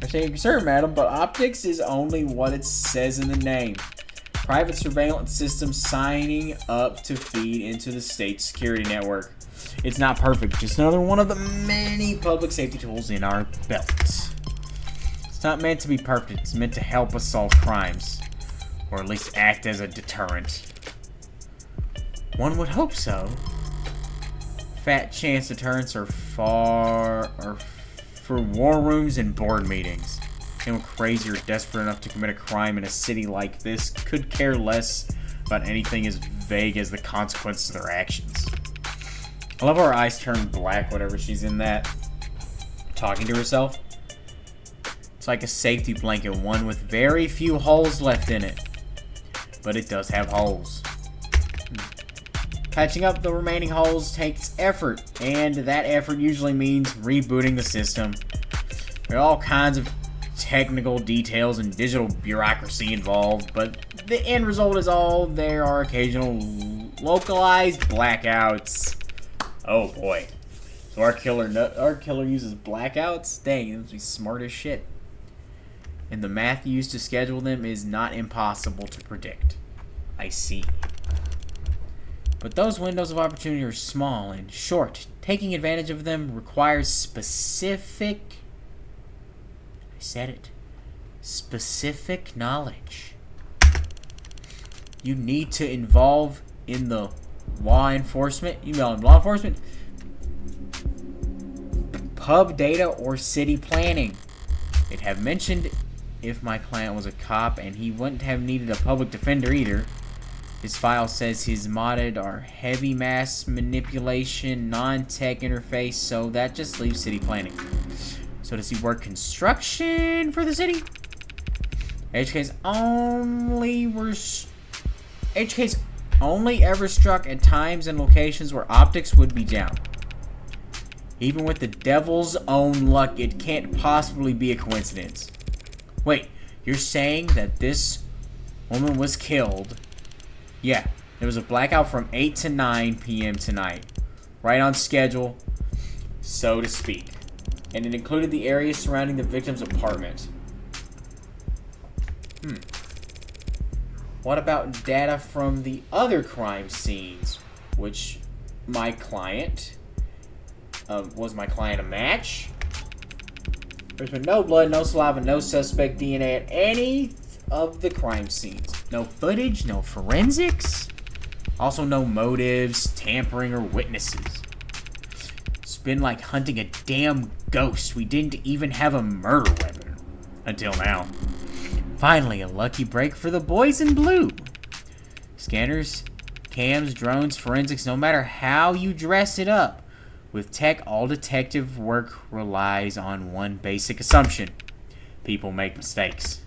I'm saying, sir, madam, but optics is only what it says in the name. Private surveillance system signing up to feed into the state security network. It's not perfect, just another one of the many public safety tools in our belt. It's not meant to be perfect, it's meant to help us solve crimes. Or at least act as a deterrent. One would hope so. Fat chance deterrents are for war rooms and board meetings. Anyone crazy or desperate enough to commit a crime in a city like this could care less about anything as vague as the consequences of their actions. I love how her eyes turn black whenever she's in that, talking to herself. It's like a safety blanket, one with very few holes left in it. But it does have holes. Patching up the remaining holes takes effort, and that effort usually means rebooting the system. There are all kinds of technical details and digital bureaucracy involved, but the end result is all there are occasional localized blackouts. Oh boy. So our killer uses blackouts? Dang, that must be smart as shit. And the math used to schedule them is not impossible to predict. I see. But those windows of opportunity are small and short. Taking advantage of them requires specific knowledge. You need to involve in the law enforcement, pub data, or city planning. It have mentioned if my client was a cop, and he wouldn't have needed a public defender either. His file says his modded are heavy mass manipulation, non-tech interface, so that just leaves city planning. So does he work construction for the city? HK's only ever struck at times and locations where optics would be down. Even with the devil's own luck, it can't possibly be a coincidence. Wait, you're saying that this woman was killed? Yeah, there was a blackout from 8 to 9 p.m. tonight. Right on schedule, so to speak. And it included the area surrounding the victim's apartment. What about data from the other crime scenes? Which my client... was my client a match? There's been no blood, no saliva, no suspect DNA at any of the crime scenes. No footage, no forensics. Also no motives, tampering, or witnesses. It's been like hunting a damn ghost. We didn't even have a murder weapon. Until now. Finally, a lucky break for the boys in blue. Scanners, cams, drones, forensics, no matter how you dress it up. With tech, all detective work relies on one basic assumption. People make mistakes.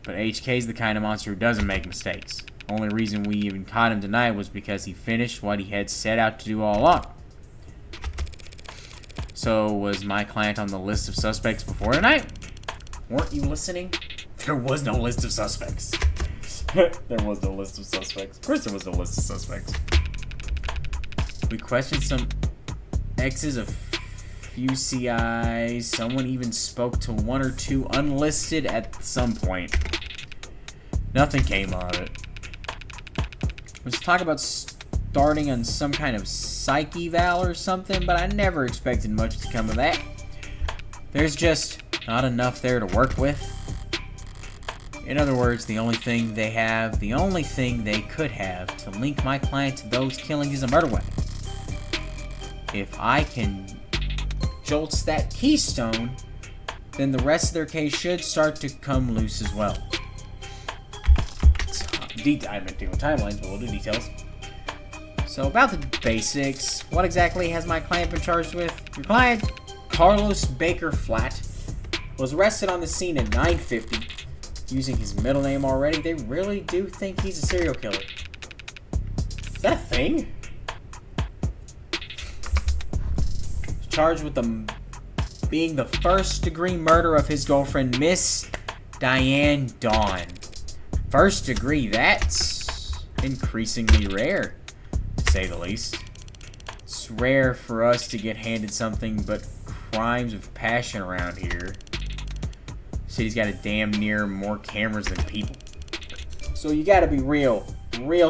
But HK's the kind of monster who doesn't make mistakes. Only reason we even caught him tonight was because he finished what he had set out to do all along. So, was my client on the list of suspects before tonight? Weren't you listening? There was no list of suspects. There was no list of suspects. Of course there was no list of suspects. We questioned some X's, a few CIs. Someone even spoke to one or two unlisted at some point. Nothing came of it. Let's talk about starting on some kind of psych eval or something, but I never expected much to come of that. There's just not enough there to work with. In other words, the only thing they could have to link my client to those killings is a murder weapon. If I can jolt that keystone, then the rest of their case should start to come loose as well. I'm not doing timelines, but we'll do details. So about the basics, what exactly has my client been charged with? Your client, Carlos Baker Flat, was arrested on the scene at 9:50. Using his middle name already, they really do think he's a serial killer. Is that a thing? He's charged with being the first-degree murder of his girlfriend, Miss Diane Dawn. First degree, that's increasingly rare, to say the least. It's rare for us to get handed something but crimes of passion around here. City's got a damn near more cameras than people. So you gotta be real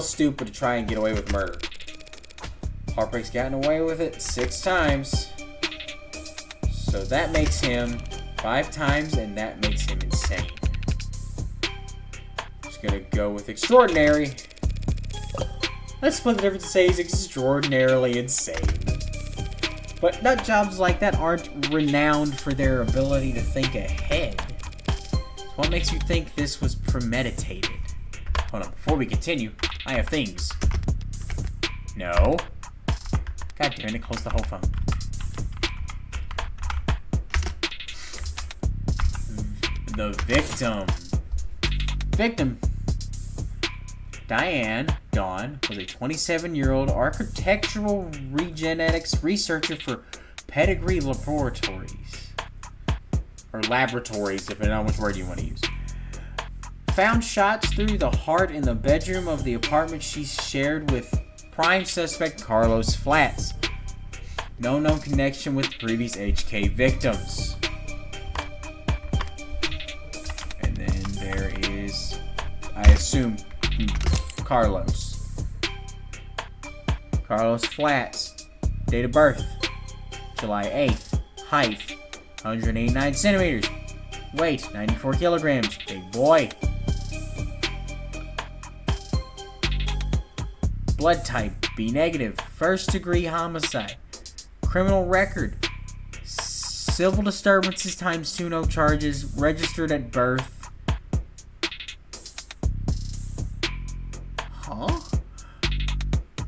stupid to try and get away with murder. Heartbreak's gotten away with it 6 times. So that makes him 5 times, and that makes him insane. Just gonna go with extraordinary. Let's split the difference and say he's extraordinarily insane. But nut jobs like that aren't renowned for their ability to think ahead. What makes you think this was premeditated? Hold on, before we continue, I have things. No. God damn it, close the whole phone. The victim. Victim. Diane Dawn was a 27-year-old architectural regenetics researcher for Pedigree Laboratories. Or laboratories, depending on which word you want to use. Found shots through the heart in the bedroom of the apartment she shared with prime suspect Carlos Flats. No known connection with previous HK victims. And then there is, I assume, Carlos. Carlos Flats. Date of birth, July 8th. Height, 189 centimeters. Weight, 94 kilograms. Big boy. Blood type, B negative. First degree homicide. Criminal record, civil disturbances times 2, no charges. Registered at birth. Huh?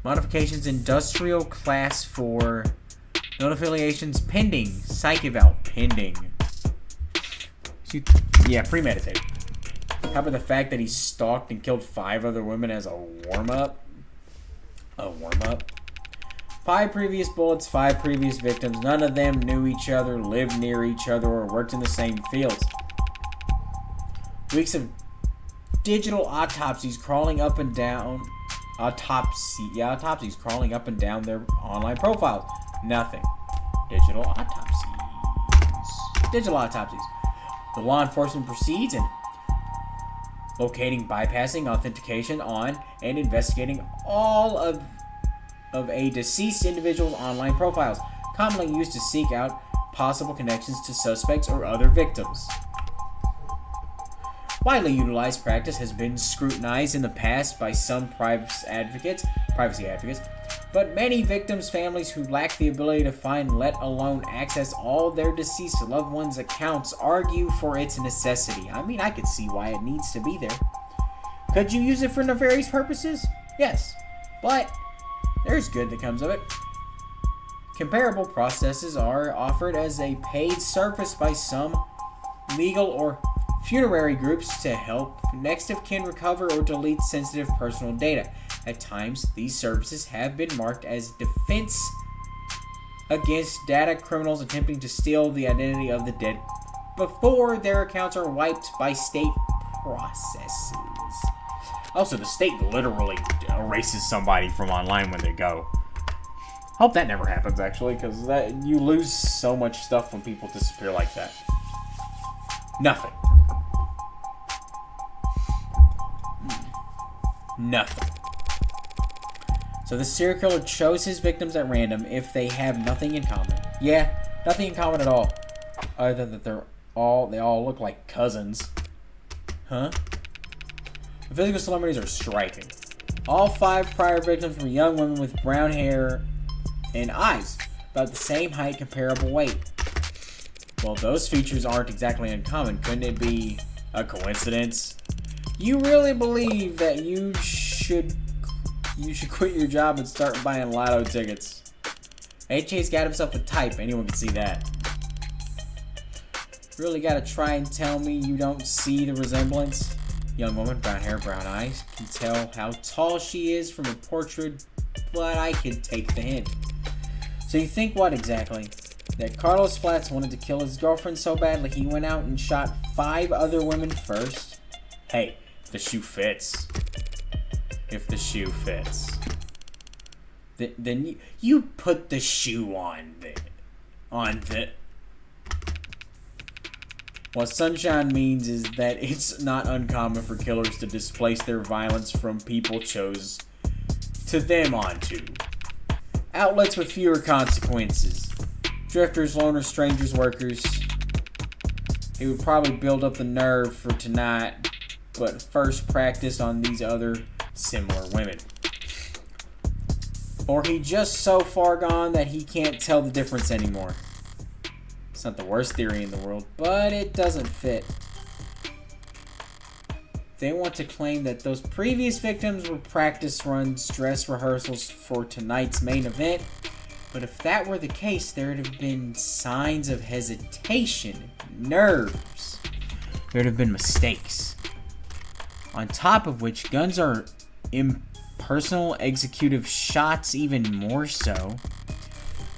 Modifications, industrial class 4. Known affiliations pending. Psych eval pending. Yeah, premeditated. How about the fact that he stalked and killed 5 other women as a warm-up? A warm-up? 5 previous bullets, 5 previous victims. None of them knew each other, lived near each other, or worked in the same fields. Weeks of digital autopsies crawling up and down. Autopsies crawling up and down their online profiles. Nothing. Digital autopsies. The law enforcement proceeds in locating, bypassing authentication on, and investigating all of a deceased individual's online profiles, commonly used to seek out possible connections to suspects or other victims. Widely utilized practice has been scrutinized in the past by some privacy advocates, but many victims' families who lack the ability to find, let alone access all their deceased loved ones' accounts, argue for its necessity. I mean, I could see why it needs to be there. Could you use it for nefarious purposes? Yes, but there's good that comes of it. Comparable processes are offered as a paid service by some legal or funerary groups to help next of kin recover or delete sensitive personal data. At times, these services have been marked as defense against data criminals attempting to steal the identity of the dead before their accounts are wiped by state processes. Also, the state literally erases somebody from online when they go. Hope that never happens, actually, because that you lose so much stuff when people disappear like that. Nothing. Nothing. So the serial killer chose his victims at random if they have nothing in common. Yeah, nothing in common at all. Other than they all look like cousins. Huh? The physical similarities are striking. All 5 prior victims were young women with brown hair and eyes, about the same height, comparable weight. Well, those features aren't exactly uncommon. Couldn't it be a coincidence? You really believe that you should quit your job and start buying lotto tickets? HA's got himself a type. Anyone can see that. Really gotta try and tell me you don't see the resemblance? Young woman, brown hair, brown eyes. Can tell how tall she is from a portrait, but I could take the hint. So you think what exactly? That Carlos Flats wanted to kill his girlfriend so badly he went out and shot 5 other women first? Hey, if the shoe fits. If the shoe fits. Then you put the shoe on the... What sunshine means is that it's not uncommon for killers to displace their violence from people chose to them onto. Outlets with fewer consequences. Drifters, loners, strangers, workers. It would probably build up the nerve for tonight, but first practice on these other similar women. Or he just so far gone that he can't tell the difference anymore. It's not the worst theory in the world, but it doesn't fit. They want to claim that those previous victims were practice runs, dress rehearsals for tonight's main event. But if that were the case, there would have been signs of hesitation, nerves. There would have been mistakes. On top of which, guns are impersonal executive shots even more so.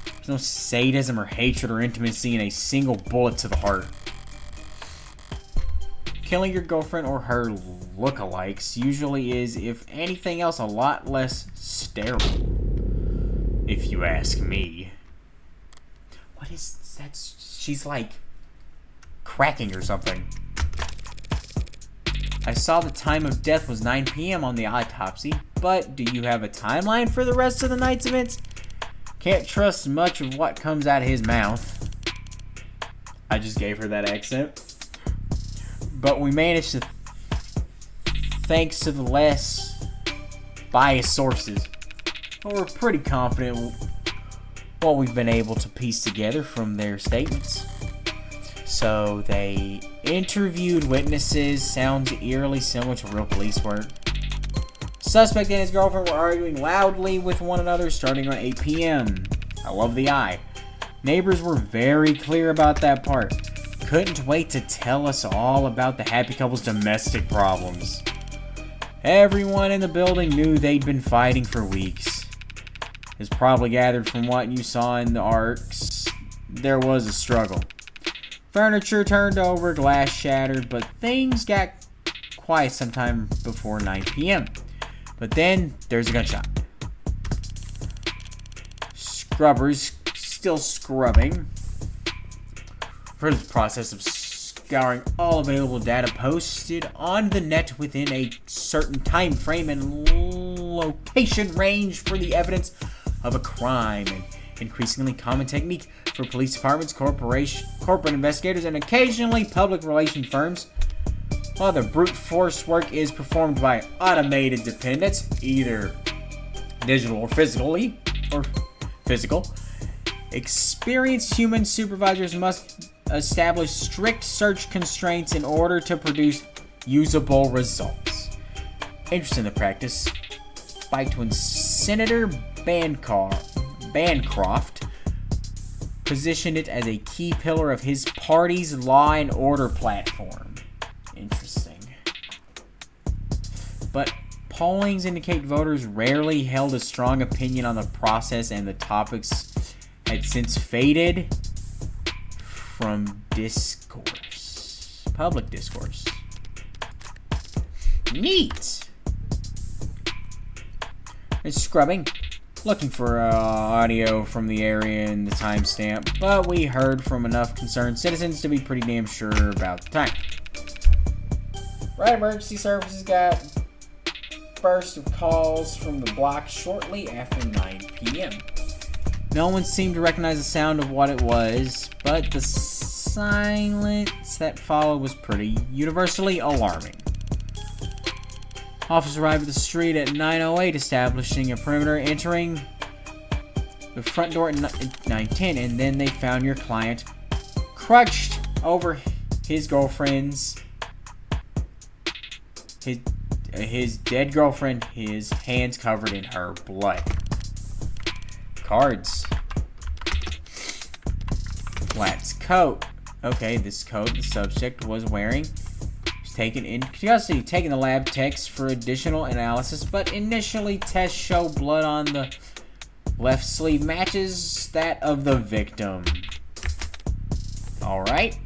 There's no sadism or hatred or intimacy in a single bullet to the heart. Killing your girlfriend or her lookalikes usually is, if anything else, a lot less sterile. If you ask me. What is that? She's like cracking or something. I saw the time of death was 9 p.m. on the autopsy, but do you have a timeline for the rest of the night's events? Can't trust much of what comes out of his mouth. I just gave her that accent. But we managed to, thanks to the less biased sources. But we're pretty confident what we've been able to piece together from their statements. So they interviewed witnesses, sounds eerily similar to real police work. Suspect and his girlfriend were arguing loudly with one another starting around 8 p.m. I love the eye. Neighbors were very clear about that part. Couldn't wait to tell us all about the happy couple's domestic problems. Everyone in the building knew they'd been fighting for weeks. As probably gathered from what you saw in the arcs, there was a struggle. Furniture turned over, glass shattered, but things got quiet sometime before 9 p.m. But then, there's a gunshot. Scrubbers still scrubbing. For the process of scouring all available data posted on the net within a certain time frame and location range for the evidence of a crime, an increasingly common technique for police departments, corporate investigators, and occasionally public relation firms. While the brute force work is performed by automated dependents, either digital or physical, experienced human supervisors must establish strict search constraints in order to produce usable results. Interested in the practice, Spike Twin Senator Bancroft positioned it as a key pillar of his party's law and order platform. Interesting. But pollings indicate voters rarely held a strong opinion on the process, and the topics had since faded from discourse. Public discourse. Neat. It's scrubbing. looking for audio from the area and the timestamp, but we heard from enough concerned citizens to be pretty damn sure about the time. Right, emergency services got burst of calls from the block shortly after 9 p.m. No one seemed to recognize the sound of what it was, but the silence that followed was pretty universally alarming. Officers arrived at the street at 9:08, establishing a perimeter, entering the front door at 9:10, and then they found your client crouched over his girlfriend's, his dead girlfriend, his hands covered in her blood. Cards. Flat's coat. Okay, this coat the subject was wearing was taken in custody, taken to lab techs for additional analysis, but initially tests show blood on the left sleeve matches that of the victim. Alright.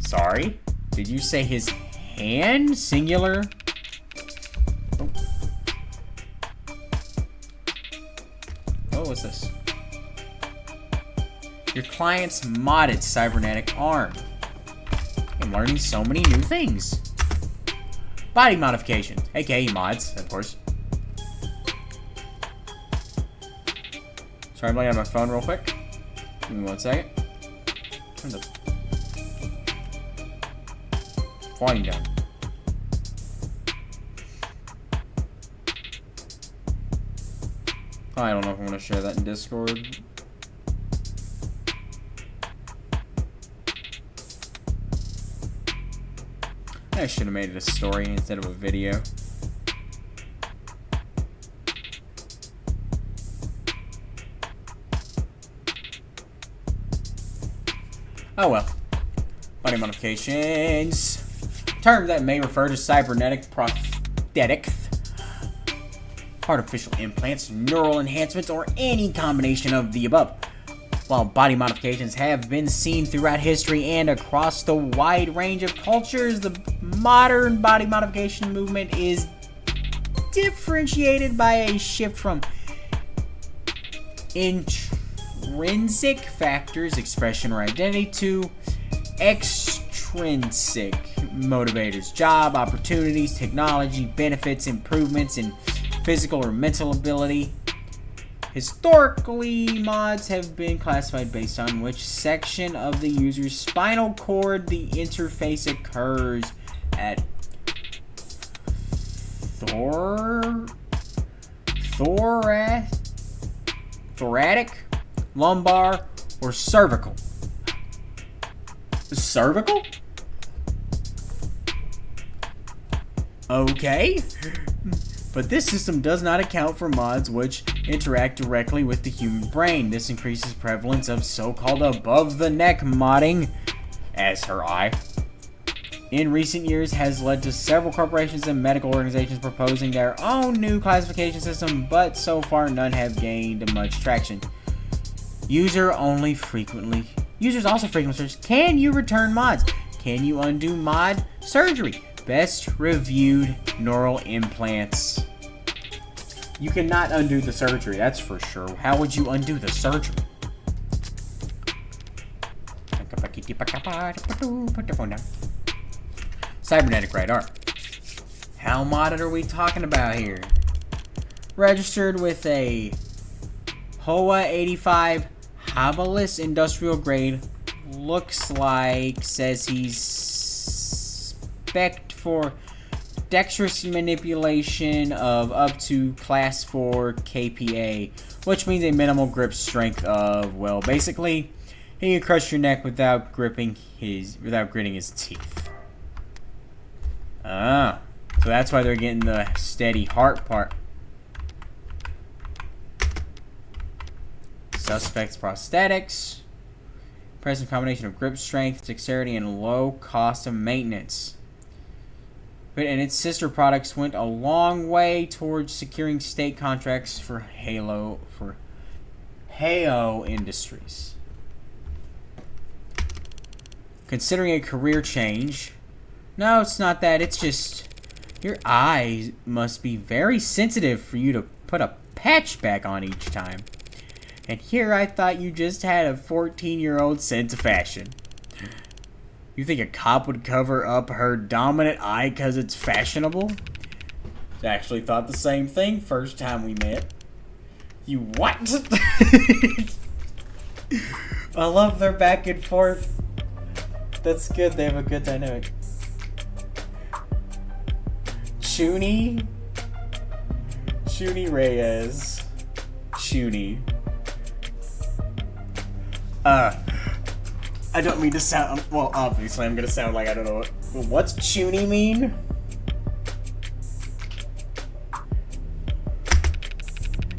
Sorry. Did you say his hand? Singular? Oh. What was this? Your client's modded cybernetic arm. I'm learning so many new things. Body modification, aka mods, of course. Sorry, I'm looking at my phone real quick. Give me 1 second. Turn the volume down. I don't know if I'm going to share that in Discord. I should have made it a story instead of a video. Oh well. Body modifications. Term that may refer to cybernetic prosthetics, artificial implants, neural enhancements, or any combination of the above. While body modifications have been seen throughout history and across the wide range of cultures, the modern body modification movement is differentiated by a shift from intrinsic factors, expression or identity, to extrinsic motivators, job opportunities, technology, benefits, improvements in physical or mental ability. Historically, mods have been classified based on which section of the user's spinal cord the interface occurs at. Thoracic, lumbar, or cervical. Cervical? Okay. But this system does not account for mods which interact directly with the human brain. This increases prevalence of so-called above-the-neck modding, as her eye, in recent years has led to several corporations and medical organizations proposing their own new classification system, but so far none have gained much traction. Users also frequently search, can you return mods? Can you undo mod surgery? Best reviewed neural implants. You cannot undo the surgery, that's for sure. How would you undo the surgery? Put the phone down. Cybernetic right arm. How modded are we talking about here? Registered with a HOA 85 Habilis industrial grade. Looks like, says he's spec'd for dexterous manipulation of up to class 4 KPA, which means a minimal grip strength of, well, basically, he can crush your neck without gritting his teeth. Ah, so that's why they're getting the steady heart part. Suspect's prosthetics. Present combination of grip strength, dexterity, and low cost of maintenance. And its sister products went a long way towards securing state contracts for Halo Industries. Considering a career change. No, it's not that. It's just your eyes must be very sensitive for you to put a patch back on each time. And here I thought you just had a 14-year-old sense of fashion. You think a cop would cover up her dominant eye because it's fashionable? I actually thought the same thing first time we met. You what? I love their back and forth. That's good, they have a good dynamic. Chuni Reyes. Chuni. I don't mean to sound, well, obviously I'm gonna sound like I don't know what's Chuni mean?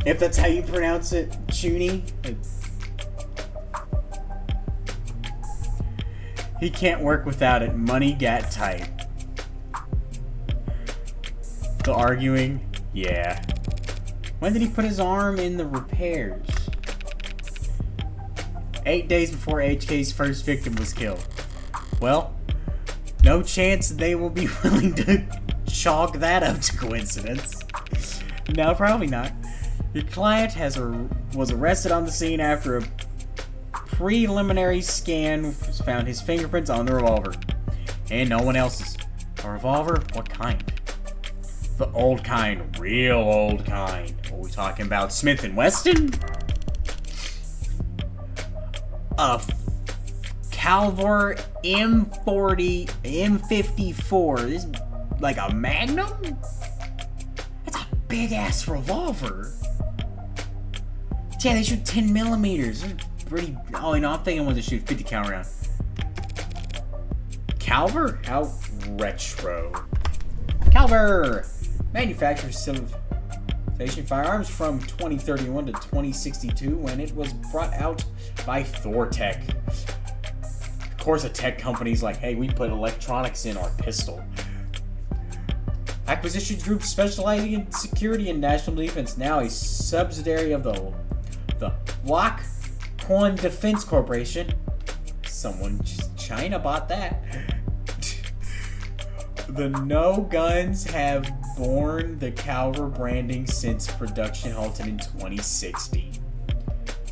If that's how you pronounce it, Chuni. He can't work without it. Money got tight. The arguing? Yeah. When did he put his arm in the repairs? 8 days before HK's first victim was killed. Well, no chance they will be willing to chalk that up to coincidence. No, probably not. Your client was arrested on the scene after a preliminary scan found his fingerprints on the revolver. And no one else's. A revolver? What kind? The old kind. Real old kind. Are we talking about Smith & Wesson? A Calvor M54. This is like a Magnum? That's a big ass revolver. Yeah, they shoot 10 millimeters. They're pretty. Oh, you know, I'm thinking when they shoot 50 cal round. Calvor? How retro. Calvor! Manufactures civilization firearms from 2031 to 2062 when it was brought out by Thortec. Of course, a tech company's like, hey, we put electronics in our pistol. Acquisition Group specializing in security and national defense, now a subsidiary of the Lockheed Defense Corporation. Someone China bought that. The No Guns have borne the Calvor branding since production halted in 2016.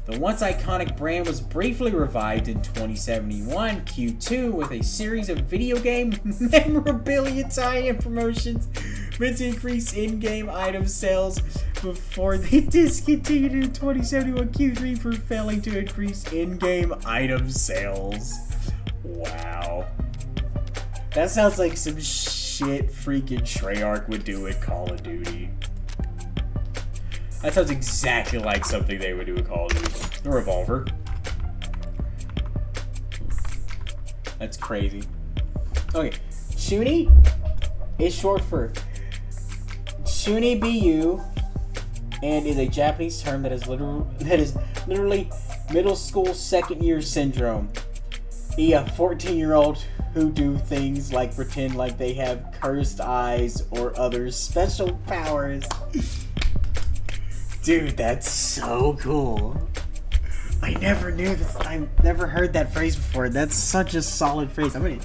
The once iconic brand was briefly revived in 2071 Q2 with a series of video game memorabilia tie-in promotions meant to increase in-game item sales before they discontinued in 2071 Q3 for failing to increase in-game item sales. Wow. That sounds like some shit freaking Treyarch would do at Call of Duty. That sounds exactly like something they would do at Call of Duty. The revolver. That's crazy. Okay, Chuni is short for Chuni Bu and is a Japanese term that is literally middle school second year syndrome. A 14-year-old who do things like pretend like they have cursed eyes or other special powers. Dude, that's so cool. I never knew this. I've never heard that phrase before. That's such a solid phrase. I'm gonna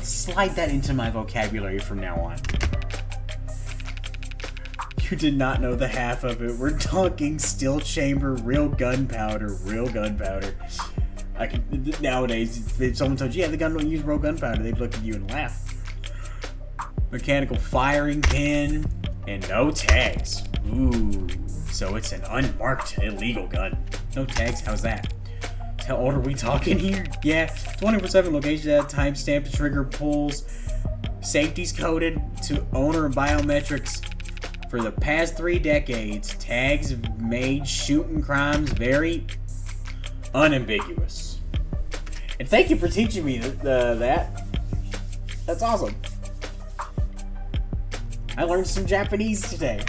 slide that into my vocabulary from now on. You did not know the half of it. We're talking steel chamber, real gunpowder. Nowadays, if someone told you, yeah, the gun don't use real gunpowder, they'd look at you and laugh. Mechanical firing pin, and no tags. Ooh, so it's an unmarked illegal gun. No tags, how's that? How old are we talking here? Yeah, 24/7 location at timestamp to trigger pulls. Safety's coded to owner biometrics. For the past 3 decades, tags have made shooting crimes very unambiguous. And thank you for teaching me that. That's awesome. I learned some Japanese today.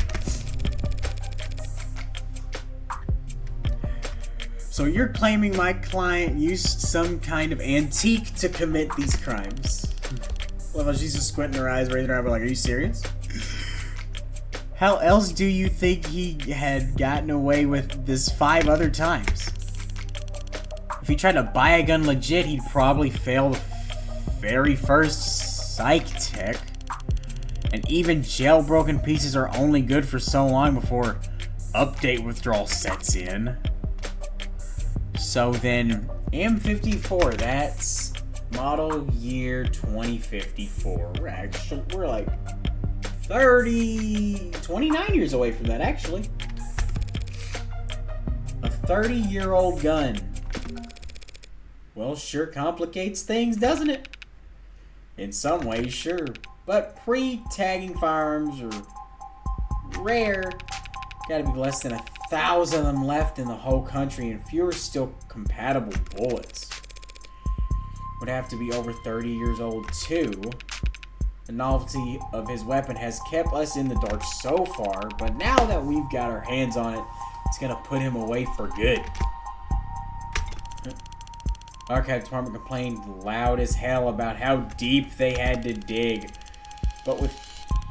So you're claiming my client used some kind of antique to commit these crimes? Well, she's just squinting her eyes, raising her eyebrow like, are you serious? How else do you think he had gotten away with this 5 other times? If he tried to buy a gun legit, he'd probably fail the very first psych tech. And even jailbroken pieces are only good for so long before update withdrawal sets in. So then, M54, that's model year 2054. We're like 29 years away from that, actually. A 30-year-old gun. Well, sure complicates things, doesn't it? In some ways, sure. But pre-tagging firearms are rare. Gotta be less than 1,000 of them left in the whole country, and fewer still compatible bullets. Would have to be over 30 years old, too. The novelty of his weapon has kept us in the dark so far, but now that we've got our hands on it, it's gonna put him away for good. Archive department complained loud as hell about how deep they had to dig. But with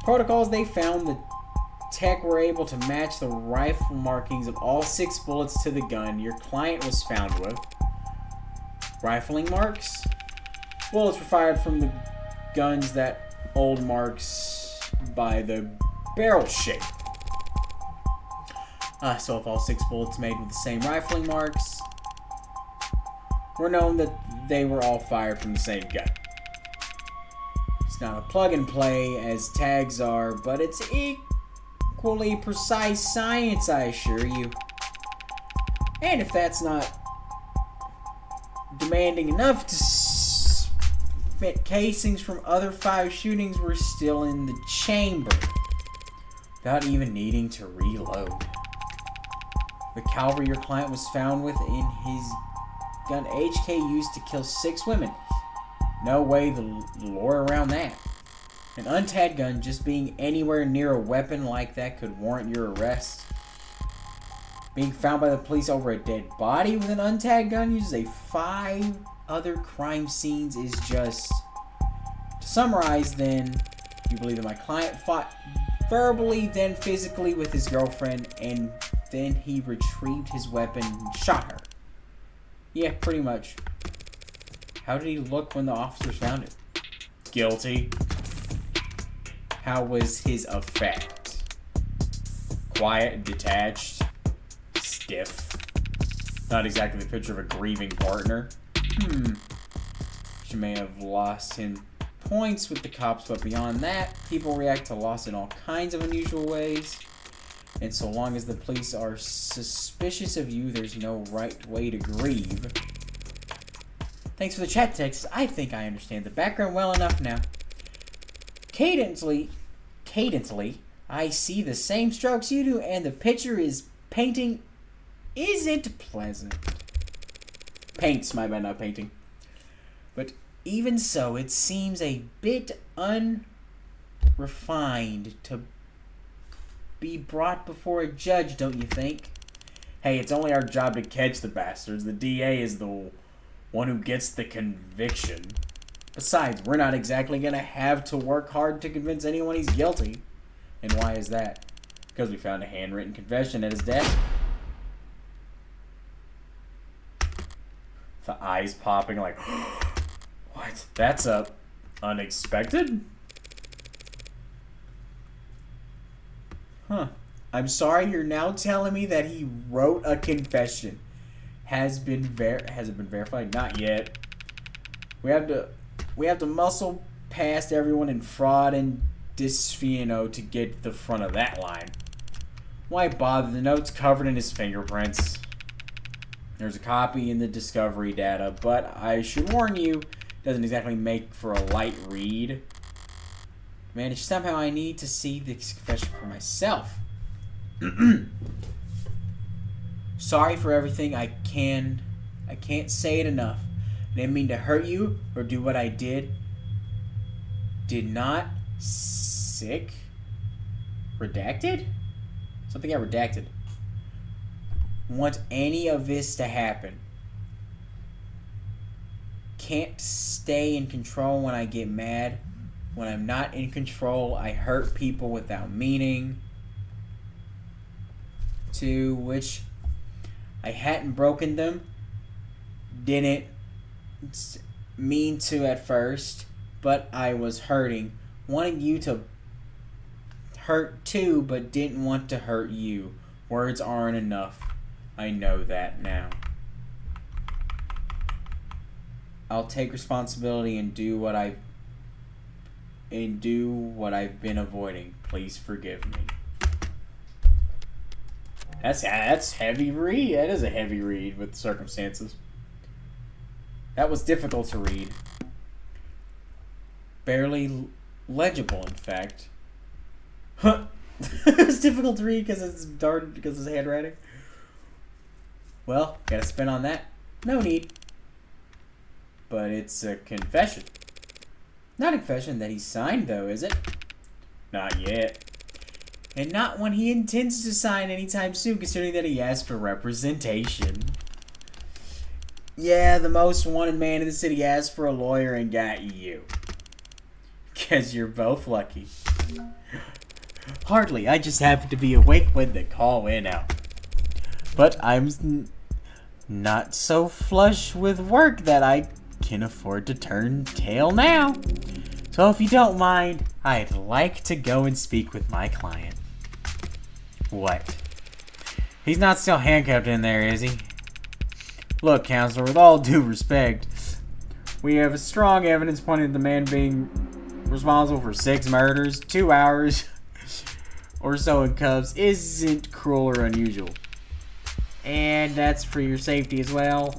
protocols, they found the tech were able to match the rifle markings of all 6 bullets to the gun your client was found with. Rifling marks? Bullets were fired from the guns that old marks by the barrel shape. So if all 6 bullets made with the same rifling marks were known that they were all fired from the same gun. It's not a plug and play as tags are, but it's equally precise science, I assure you. And if that's not demanding enough to fit casings from other 5 shootings were still in the chamber without even needing to reload. The caliber your client was found with in his gun HK used to kill 6 women. No way the lore around that. An untagged gun just being anywhere near a weapon like that could warrant your arrest. Being found by the police over a dead body with an untagged gun uses a 5 other crime scenes is just... To summarize then, you believe that my client fought verbally, then physically with his girlfriend, and then he retrieved his weapon and shot her. Yeah, pretty much. How did he look when the officers found him? Guilty. How was his effect? Quiet, detached, stiff. Not exactly the picture of a grieving partner. She may have lost him points with the cops, but beyond that, people react to loss in all kinds of unusual ways. And so long as the police are suspicious of you, there's no right way to grieve. Thanks for the chat text. I think I understand the background well enough now. Cadently, I see the same strokes you do, and the picture is painting isn't pleasant. Paints, my bad, not painting. But even so, it seems a bit unrefined to be brought before a judge, don't you think? Hey, it's only our job to catch the bastards. The DA is the one who gets the conviction. Besides, we're not exactly gonna have to work hard to convince anyone he's guilty. And why is that? Because we found a handwritten confession at his desk. The eyes popping like, what? That's unexpected? Huh. I'm sorry, you're now telling me that he wrote a confession. Has it been verified? Not yet. We have to muscle past everyone in fraud and Disfiano to get to the front of that line. Why bother? The note's covered in his fingerprints. There's a copy in the discovery data, but I should warn you, it doesn't exactly make for a light read. Manage somehow I need to see the confession for myself. Sorry for everything. I can't say it enough. I didn't mean to hurt you or do what I did. Did not sick. Redacted? Something got redacted. Want any of this to happen. Can't stay in control when I get mad. When I'm not in control, I hurt people without meaning. To which I hadn't broken them. Didn't mean to at first, but I was hurting. Wanted you to hurt too, but didn't want to hurt you. Words aren't enough. I know that now. I'll take responsibility and do what I've been avoiding. Please forgive me. That's heavy read. That is a heavy read with circumstances. That was difficult to read. Barely legible, in fact. Huh. It was difficult to read because it's dark, because it's handwriting. Well, gotta spin on that. No need. But it's a confession. Not a confession that he signed, though, is it? Not yet. And not one he intends to sign anytime soon, considering that he asked for representation. Yeah, the most wanted man in the city asked for a lawyer and got you. Guess you're both lucky. Hardly. I just happened to be awake when the call went out. But I'm not so flush with work that I can afford to turn tail now. So if you don't mind, I'd like to go and speak with my client. What? He's not still handcuffed in there, is he? Look, counselor, with all due respect, we have strong evidence pointing to the man being responsible for 6 murders. 2 hours or so in cuffs isn't cruel or unusual. And that's for your safety as well.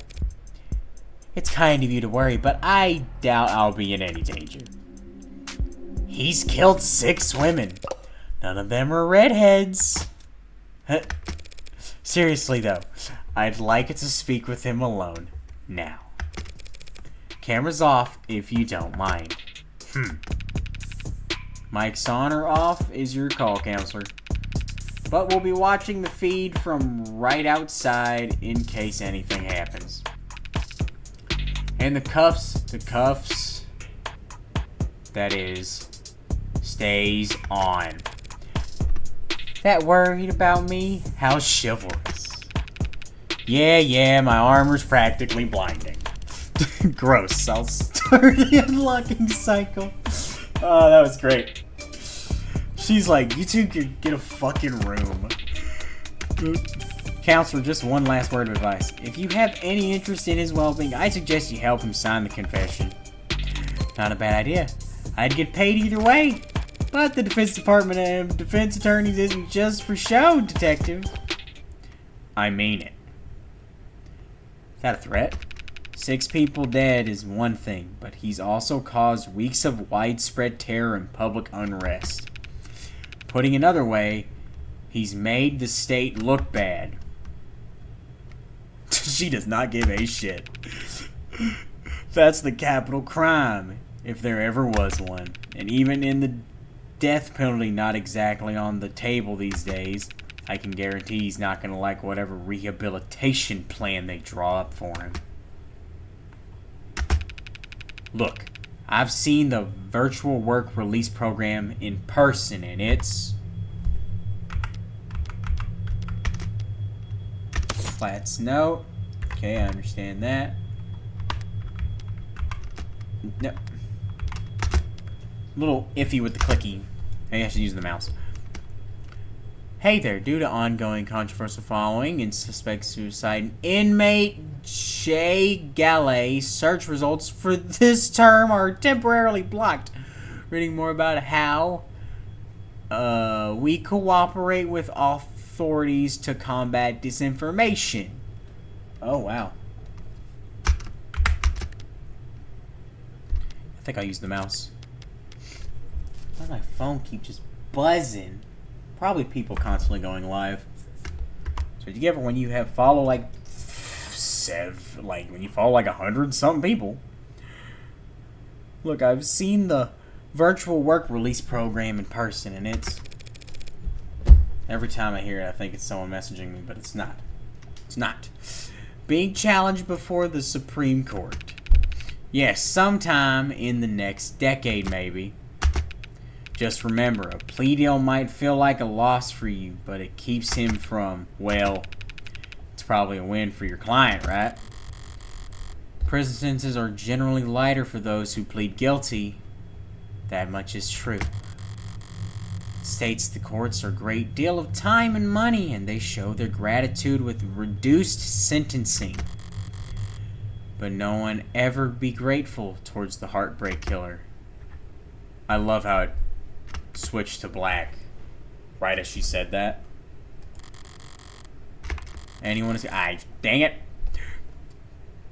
It's kind of you to worry, but I doubt I'll be in any danger. He's killed 6 women. None of them are redheads. Seriously, though, I'd like to speak with him alone. Now. Camera's off, if you don't mind. Mic's on or off is your call, counselor. But we'll be watching the feed from right outside in case anything happens. And the cuffs, that is, stays on. That worried about me? How chivalrous. Yeah, my armor's practically blinding. Gross. I'll start the unlocking cycle. Oh, that was great. She's like, you two could get a fucking room. Counselor, just one last word of advice. If you have any interest in his well-being, I suggest you help him sign the confession. Not a bad idea. I'd get paid either way. But the Defense Department of Defense Attorneys isn't just for show, detective. I mean it. Is that a threat? 6 people dead is one thing, but he's also caused weeks of widespread terror and public unrest. Putting another way, he's made the state look bad. She does not give a shit. That's the capital crime, if there ever was one. And even in the death penalty not exactly on the table these days, I can guarantee he's not going to like whatever rehabilitation plan they draw up for him. Look, I've seen the virtual work release program in person, and it's... Flats note. Okay, I understand that. No. A little iffy with the clicky. Maybe I should use the mouse. Hey there, due to ongoing controversial following and suspect suicide, inmate Jay Galley search results for this term are temporarily blocked. Reading more about how we cooperate with authorities to combat disinformation. Oh, wow. I think I'll use the mouse. Why does my phone keep just buzzing? Probably people constantly going live. So did you ever, when you have follow when you follow like 100-something people? Look, I've seen the virtual work release program in person, and it's... Every time I hear it, I think it's someone messaging me, but it's not. It's not. Being challenged before the Supreme Court. Yes, sometime in the next decade, maybe. Just remember, a plea deal might feel like a loss for you, but it keeps him from, well, it's probably a win for your client, right? Prison sentences are generally lighter for those who plead guilty. That much is true. states the courts are a great deal of time and money, and they show their gratitude with reduced sentencing. But no one ever be grateful towards the heartbreak killer. I love how it switched to black right as she said that. Anyone is... dang it.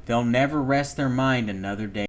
They'll never rest their mind another day.